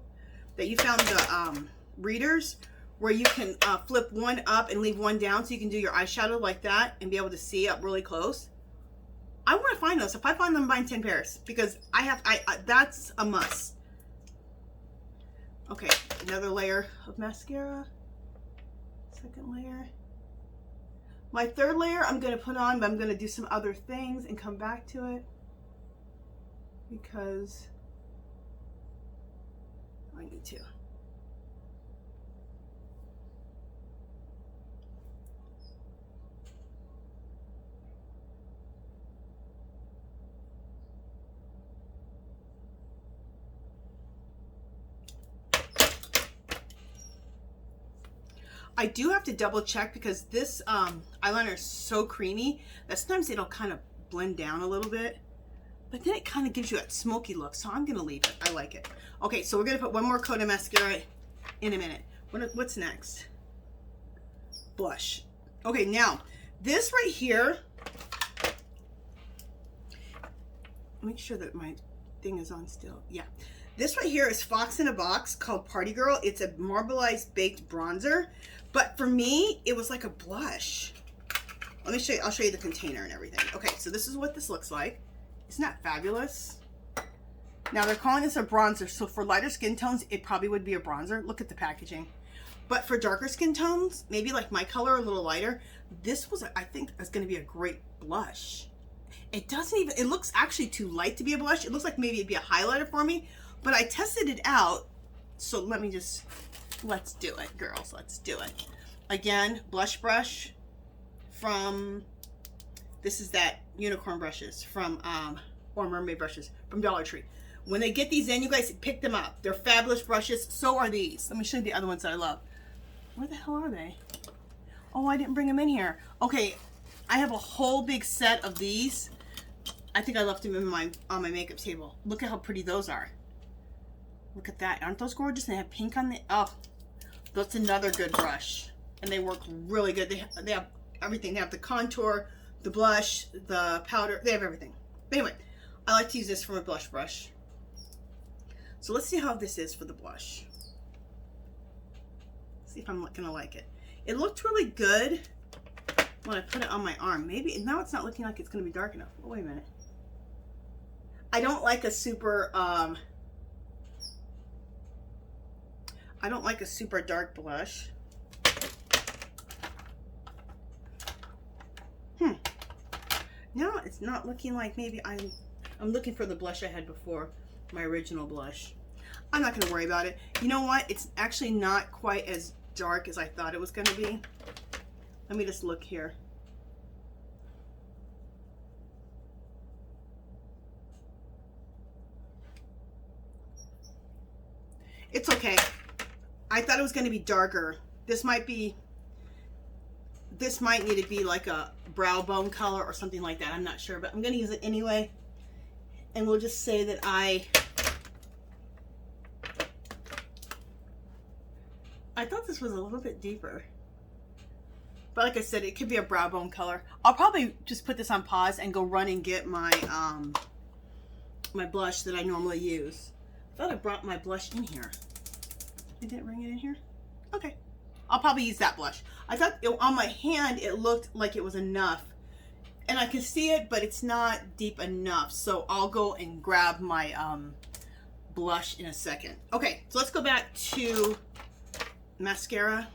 that you found the readers where you can flip one up and leave one down so you can do your eyeshadow like that and be able to see up really close. I want to find those. If I find them, I'm buying 10 pairs because that's a must. Okay, another layer of mascara. Second layer. My third layer I'm going to put on, but I'm going to do some other things and come back to it because I need to. I do have to double check because this eyeliner is so creamy that sometimes it'll kind of blend down a little bit, but then it kind of gives you that smoky look, so I'm gonna leave it. I like it. Okay, so we're gonna put one more coat of mascara in a minute. What's next? Blush. Okay, now this right here, make sure that my thing is on still. Yeah. This right here is Fox in a Box called Party Girl. It's a marbleized baked bronzer. But for me, it was like a blush. Let me show you, I'll show you the container and everything. Okay, so this is what this looks like. Isn't that fabulous? Now they're calling this a bronzer, so for lighter skin tones, it probably would be a bronzer. Look at the packaging. But for darker skin tones, maybe like my color, a little lighter, this was, I think, is gonna be a great blush. It doesn't even, it looks actually too light to be a blush. It looks like maybe it'd be a highlighter for me, but I tested it out. So let me just, let's do it, girls. Let's do it. Again, blush brush from, this is that unicorn brushes from, or mermaid brushes from Dollar Tree. When they get these in, you guys pick them up. They're fabulous brushes. So are these. Let me show you the other ones that I love. Where the hell are they? Oh, I didn't bring them in here. Okay, I have a whole big set of these. I think I left them in on my makeup table. Look at how pretty those are. Look at that. Aren't those gorgeous? They have pink on the, oh, that's another good brush. And they work really good. They have everything. They have the contour, the blush, the powder. They have everything. But anyway, I like to use this from a blush brush. So let's see how this is for the blush. See if I'm gonna like it. It looked really good when I put it on my arm. Maybe, now it's not looking like it's gonna be dark enough. Oh, wait a minute. I don't like a super, I don't like a super dark blush. Now it's not looking like, maybe I'm looking for the blush I had before, my original blush. I'm not gonna worry about it. You know what? It's actually not quite as dark as I thought it was gonna be. Let me just look here. It's okay. I thought it was going to be darker. This might need to be like a brow bone color or something like that. I'm not sure, but I'm going to use it anyway. And we'll just say that I thought this was a little bit deeper. But like I said, it could be a brow bone color. I'll probably just put this on pause and go run and get my my blush that I normally use. I thought I brought my blush in here. It didn't bring it in here? Okay. I'll probably use that blush. I thought on my hand it looked like it was enough. And I can see it, but it's not deep enough. So I'll go and grab my blush in a second. Okay, so let's go back to mascara.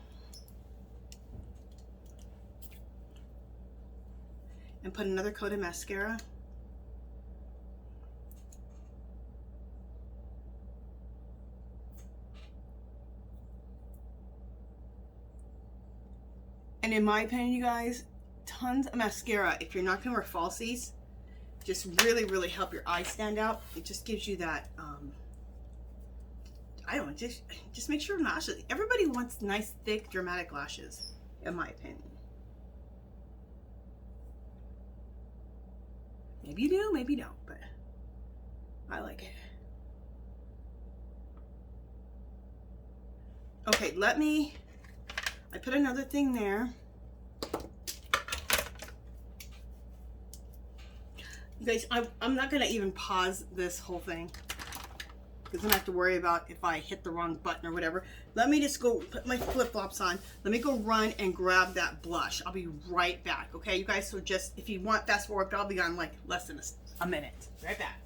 And put another coat of mascara. And in my opinion, you guys, tons of mascara, if you're not gonna wear falsies, just really, really help your eyes stand out. It just gives you that, I don't know, just make sure lashes. Everybody wants nice, thick, dramatic lashes, in my opinion. Maybe you do, maybe you don't, but I like it. Okay, I put another thing there. You guys, I'm not gonna even pause this whole thing because I don't have to worry about if I hit the wrong button or whatever. Let me just go put my flip-flops on. Let me go run and grab that blush. I'll be right back, okay, you guys? So just, if you want fast forward, I'll be on like less than a minute. Right back.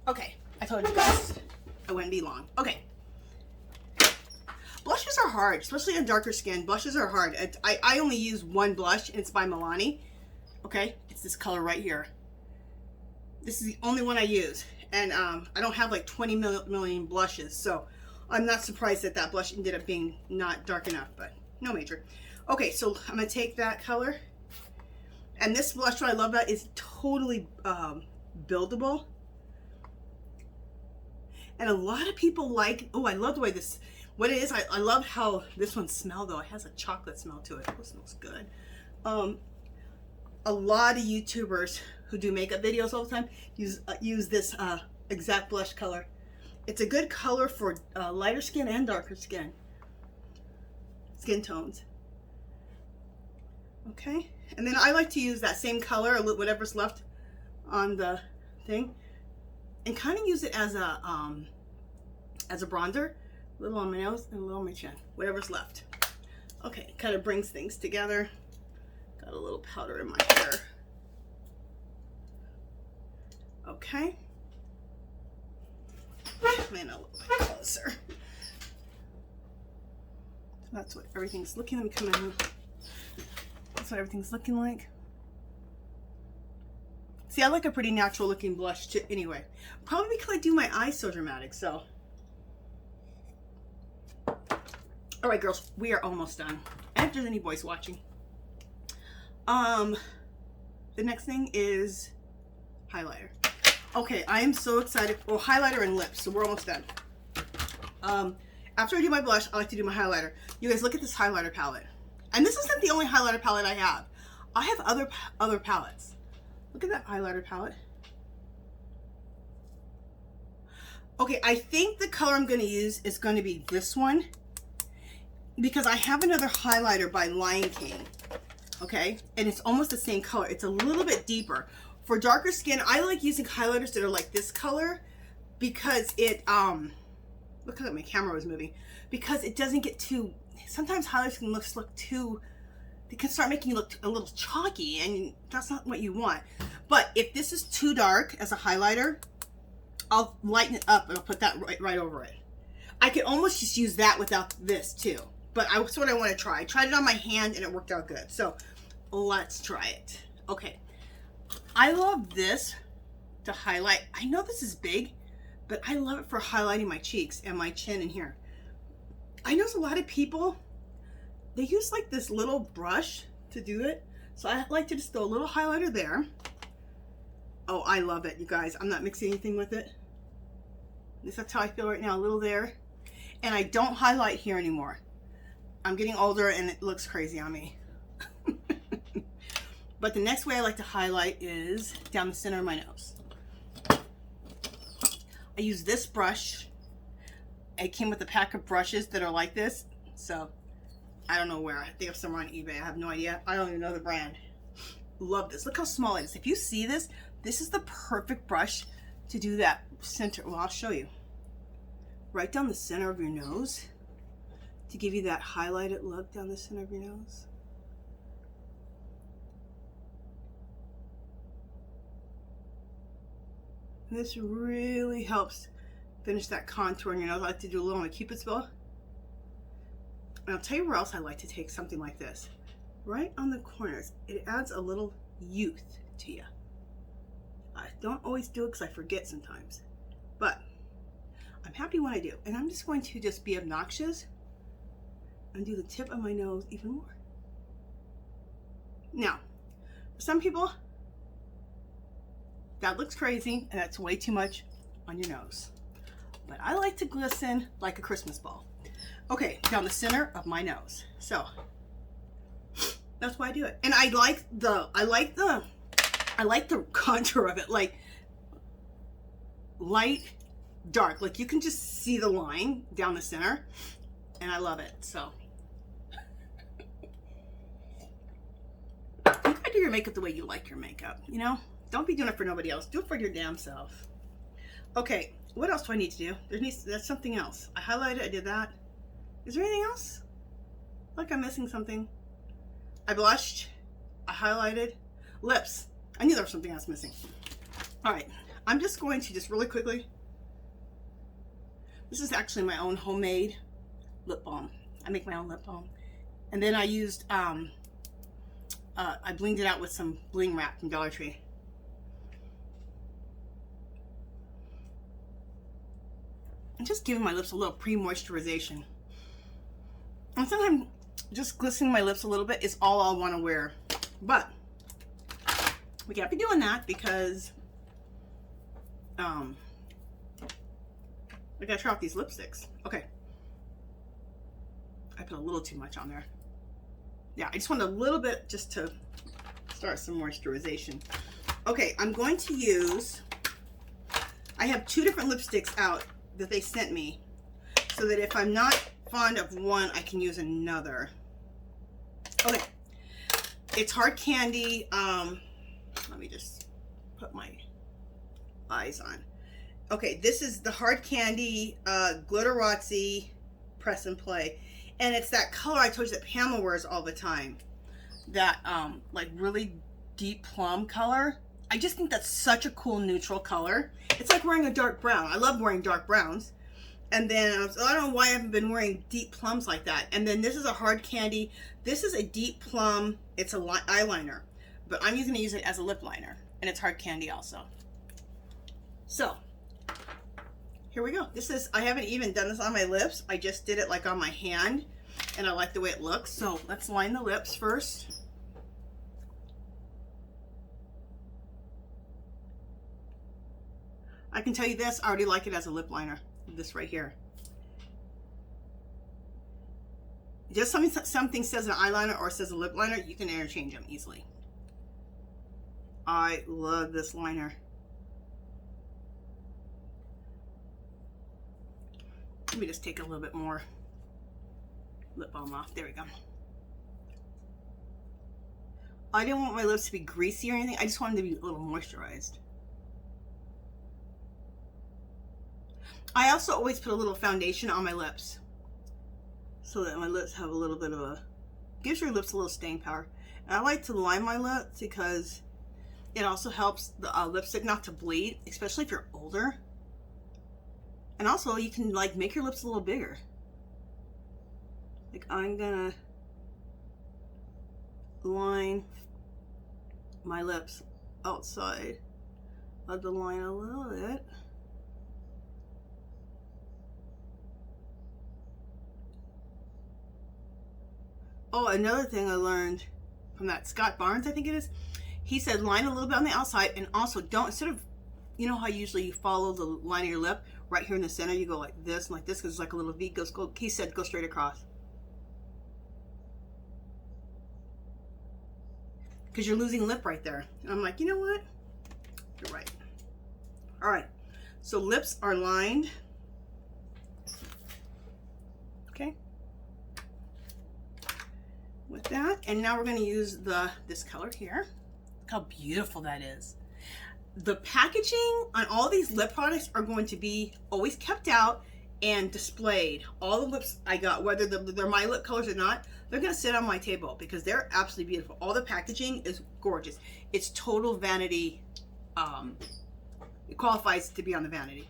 Okay, I told you guys I wouldn't be long. Okay. Blushes are hard, especially on darker skin. Blushes are hard. I only use one blush, and it's by Milani. Okay, it's this color right here. This is the only one I use. And I don't have like 20 million blushes, so I'm not surprised that that blush ended up being not dark enough, but no major. Okay, so I'm going to take that color. And this blush, what I love about it, is totally buildable. And a lot of people like, oh, I love the way this, what it is, I love how this one smells though. It has a chocolate smell to it. It smells good. A lot of YouTubers who do makeup videos all the time use this exact blush color. It's a good color for lighter skin and darker skin tones. Okay, and then I like to use that same color, whatever's left on the thing, and kind of use it as a bronzer, a little on my nose and a little on my chin, whatever's left. Okay, it kind of brings things together. Got a little powder in my hair. Okay. Man, a little bit closer. That's what everything's looking. Let me come in. That's what everything's looking like. See, I like a pretty natural looking blush too, anyway. Probably because I do my eyes so dramatic, so. All right, girls, we are almost done. And if there's any boys watching. The next thing is highlighter. Okay, I am so excited. Well, highlighter and lips, so we're almost done. After I do my blush, I like to do my highlighter. You guys, look at this highlighter palette. And this isn't the only highlighter palette I have. I have other palettes. Look at that highlighter palette. Okay, I think the color I'm going to use is going to be this one, because I have another highlighter by Lion King. Okay, and it's almost the same color. It's a little bit deeper. For darker skin, I like using highlighters that are like this color because it, look at my camera was moving, because it doesn't get too, sometimes highlighters can look too, they can start making you look a little chalky, and that's not what you want. But if this is too dark as a highlighter, I'll lighten it up and I'll put that right over it. I could almost just use that without this too, but that's what I want to try. I tried it on my hand and it worked out good. So let's try it. Okay. I love this to highlight. I know this is big, but I love it for highlighting my cheeks and my chin in here. I know a lot of people, they use like this little brush to do it. So I like to just throw a little highlighter there. Oh, I love it, you guys. I'm not mixing anything with it. That's how I feel right now, a little there. And I don't highlight here anymore. I'm getting older and it looks crazy on me. But the next way I like to highlight is down the center of my nose. I use this brush. It came with a pack of brushes that are like this. So I don't know where. I think it's somewhere on eBay. I have no idea. I don't even know the brand. Love this. Look how small it is. If you see this, this is the perfect brush to do that center. Well, I'll show you. Right down the center of your nose to give you that highlighted look down the center of your nose. And this really helps finish that contour in your nose. I like to do a little on a Cupid's bow. And I'll tell you where else I like to take something like this. Right on the corners. It adds a little youth to you. I don't always do it because I forget sometimes. But I'm happy when I do. And I'm just going to just be obnoxious and do the tip of my nose even more. Now, for some people, that looks crazy and that's way too much on your nose. But I like to glisten like a Christmas ball. Okay, down the center of my nose. So that's why I do it. And I like the contour of it, like light, dark. Like you can just see the line down the center, and I love it. So you gotta do your makeup the way you like your makeup, you know? Don't be doing it for nobody else. Do it for your damn self. Okay, what else do I need to do? There's something else. I highlighted, I did that. Is there anything else? Like I'm missing something. I blushed, I highlighted, lips. I knew there was something else missing. All right, I'm just going to just really quickly. This is actually my own homemade lip balm. I make my own lip balm. And then I used, I blinged it out with some bling wrap from Dollar Tree. I'm just giving my lips a little pre-moisturization. And sometimes just glistening my lips a little bit is all I want to wear. But we can't be doing that because I gotta try out these lipsticks. Okay. I put a little too much on there. Yeah, I just want a little bit just to start some moisturization. Okay, I'm going to use, I have 2 different lipsticks out that they sent me so that if I'm not fond of one, I can use another. Okay, it's Hard Candy. Let me just put my eyes on. Okay, this is the Hard Candy Glitterazzi Press and Play, and it's that color I told you that Pamela wears all the time. That like really deep plum color. I just think that's such a cool neutral color. It's like wearing a dark brown. I love wearing dark browns. And then I don't know why I haven't been wearing deep plums like that. And then this is a Hard Candy. This is a deep plum. It's a eyeliner, but I'm going to use it as a lip liner, and it's Hard Candy also. So here we go. This is, I haven't even done this on my lips. I just did it like on my hand, and I like the way it looks. So let's line the lips first. I can tell you this, I already like it as a lip liner. This right here. Just something says an eyeliner or says a lip liner, you can interchange them easily. I love this liner. Let me just take a little bit more lip balm off. There we go. I didn't want my lips to be greasy or anything. I just wanted them to be a little moisturized. I also always put a little foundation on my lips so that my lips have a little bit of a, gives your lips a little staying power. And I like to line my lips because it also helps the lipstick not to bleed, especially if you're older. And also you can like make your lips a little bigger. Like I'm gonna line my lips outside of the line a little bit. Oh, another thing I learned from that Scott Barnes, I think it is, he said line a little bit on the outside, and also don't, instead of, you know how usually you follow the line of your lip, right here in the center, you go like this and like this, because it's like a little V, he said go straight across. because you're losing lip right there. And I'm like, you know what? You're right. All right. So lips are lined. Okay. With that, and now we're going to use this color here. Look how beautiful that is. The packaging on all these lip products are going to be always kept out and displayed. All the lips I got, whether they're my lip colors or not, they're going to sit on my table because they're absolutely beautiful. All the packaging is gorgeous. It's total vanity. It qualifies to be on the vanity.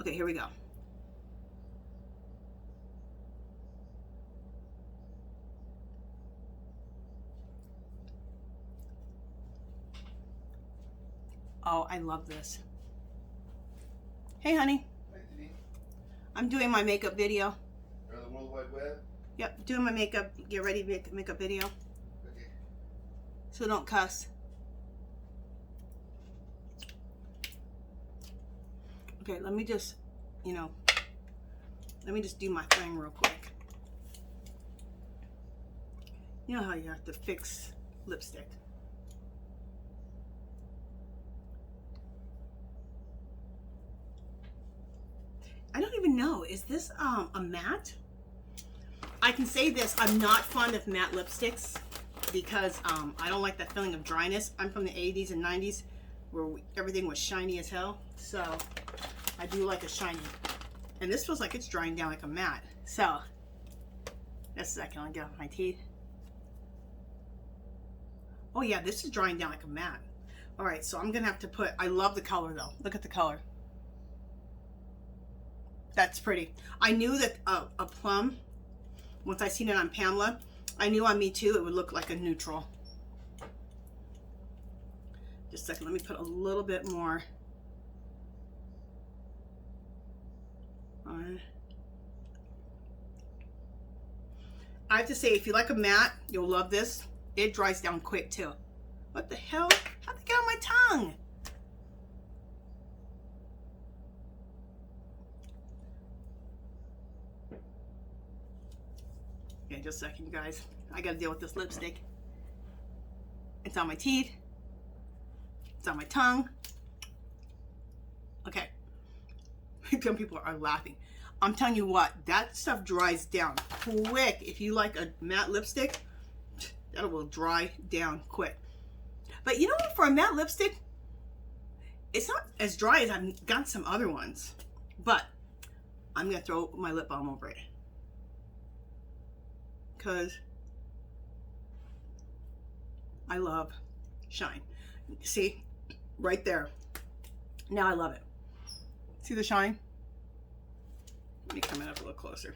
Okay, here we go. Oh, I love this. Hey, honey. Hi, Denise. I'm doing my makeup video. You're on the World Wide Web? Yep, doing my makeup. Get ready to make makeup video. Okay. So don't cuss. Okay, let me just, let me just do my thing real quick. You know how you have to fix lipstick. I don't even know, is this a matte? I can say this, I'm not fond of matte lipsticks because I don't like that feeling of dryness. I'm from the 80s and 90s where everything was shiny as hell. So I do like a shiny. And this feels like it's drying down like a matte. So, just a second, I'll get off my teeth. Oh yeah, this is drying down like a matte. All right, so I'm gonna have to put, I love the color though. Look at the color. That's pretty. I knew that a plum, once I seen it on Pamela, I knew on me too it would look like a neutral. Just a second, let me put a little bit more on. I have to say, if you like a matte, you'll love this. It dries down quick too. What the hell? How'd they get on my tongue? Okay, just a second, you guys. I gotta deal with this lipstick. It's on my teeth. It's on my tongue. Okay. Some people are laughing. I'm telling you what, that stuff dries down quick. If you like a matte lipstick, that will dry down quick. But you know what, for a matte lipstick, it's not as dry as I've got some other ones. But I'm gonna throw my lip balm over it. Because I love shine. See, right there. Now I love it. See the shine? Let me come in up a little closer.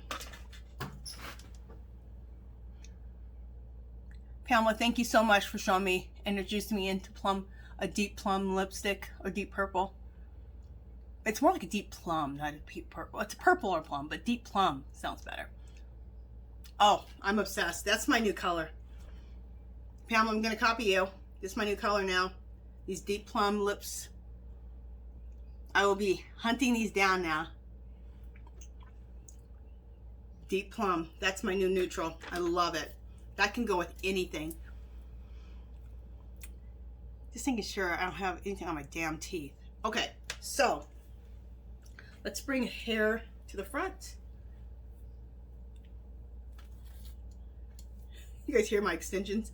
Pamela, thank you so much for showing me, introducing me into a deep plum lipstick, or deep purple. It's more like a deep plum, not a deep purple. It's purple or plum, but deep plum sounds better. Oh, I'm obsessed. That's my new color. Pamela, I'm going to copy you. This is my new color now. These deep plum lips. I will be hunting these down now. Deep plum. That's my new neutral. I love it. That can go with anything. Just making sure I don't have anything on my damn teeth. Okay, so let's bring hair to the front. You guys hear my extensions?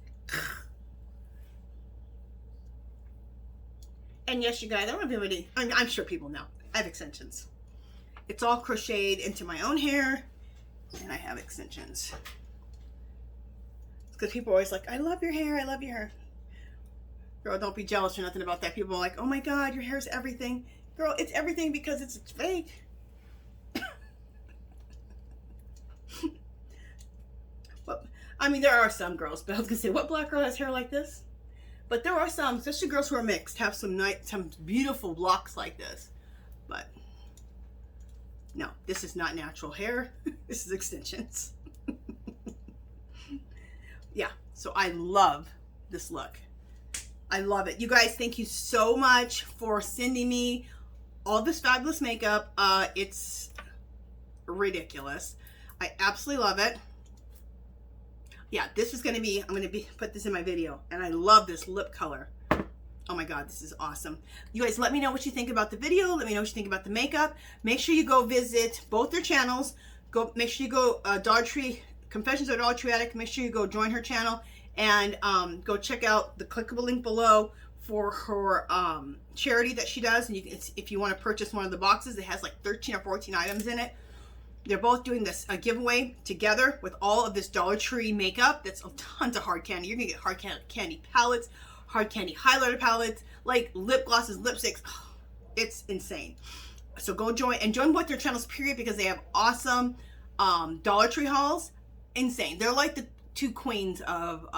And yes, you guys, I don't have anybody, I'm sure people know, I have extensions. It's all crocheted into my own hair, and I have extensions. Because people are always like, I love your hair, I love your hair. Girl, don't be jealous or nothing about that. People are like, oh my God, your hair's everything. Girl, it's everything because it's fake. I mean, there are some girls, but I was gonna say, what black girl has hair like this? But there are some, especially girls who are mixed, have some beautiful locks like this. But no, this is not natural hair. This is extensions. Yeah, so I love this look. I love it. You guys, thank you so much for sending me all this fabulous makeup. It's ridiculous. I absolutely love it. yeah, this is going to be, I'm going to put this in my video. And I love this lip color. Oh my God, this is awesome. You guys, let me know what you think about the video. Let me know what you think about the makeup. Make sure you go visit both their channels. Make sure you go Dollar Tree, Confessions of a Dollar Tree Addict. Make sure you go join her channel and go check out the clickable link below for her charity that she does. And you can, if you want to purchase one of the boxes, it has like 13 or 14 items in it. They're both doing this giveaway together with all of this Dollar Tree makeup. That's tons of hard candy. You're gonna get hard candy palettes, hard candy highlighter palettes, like lip glosses, lipsticks. Oh, it's insane. So go join both their channels, period, because they have awesome Dollar Tree hauls. Insane. They're like the two queens of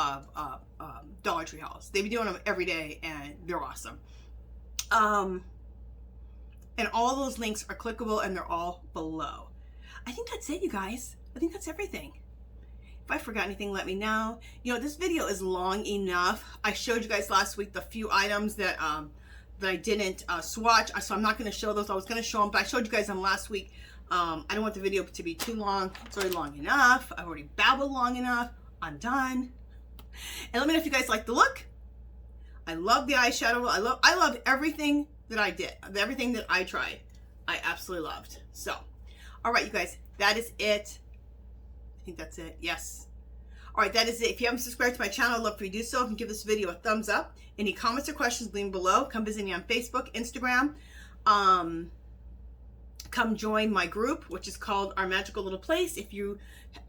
Dollar Tree hauls. They be doing them every day, and they're awesome. And all those links are clickable, and they're all below. I think that's it, you guys. I think that's everything. If I forgot anything, let me know. You know, this video is long enough. I showed you guys last week the few items that that I didn't swatch, so I'm not going to show those. I was going to show them, but I showed you guys them last week. I don't want the video to be too long. It's already long enough. I've already babbled long enough. I'm done. And let me know if you guys like the look. I love the eyeshadow. I love everything that I did. Everything that I tried, I absolutely loved. So, all right, you guys, that is it. I think that's it. Yes. All right, that is it. If you haven't subscribed to my channel, I'd love for you to do so. If you can give this video a thumbs up. Any comments or questions, leave them below. Come visit me on Facebook, Instagram. Come join my group, which is called Our Magical Little Place. If you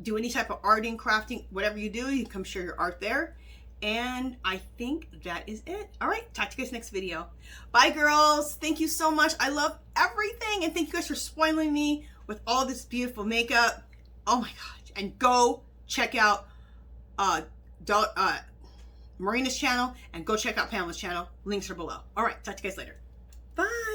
do any type of arting, crafting, whatever you do, you can come share your art there. And I think that is it. All right, talk to you guys next video. Bye, girls. Thank you so much. I love everything. And thank you guys for spoiling me with all this beautiful makeup. Oh my gosh. And go check out Marina's channel and go check out Pamela's channel. Links are below. All right, talk to you guys later. Bye.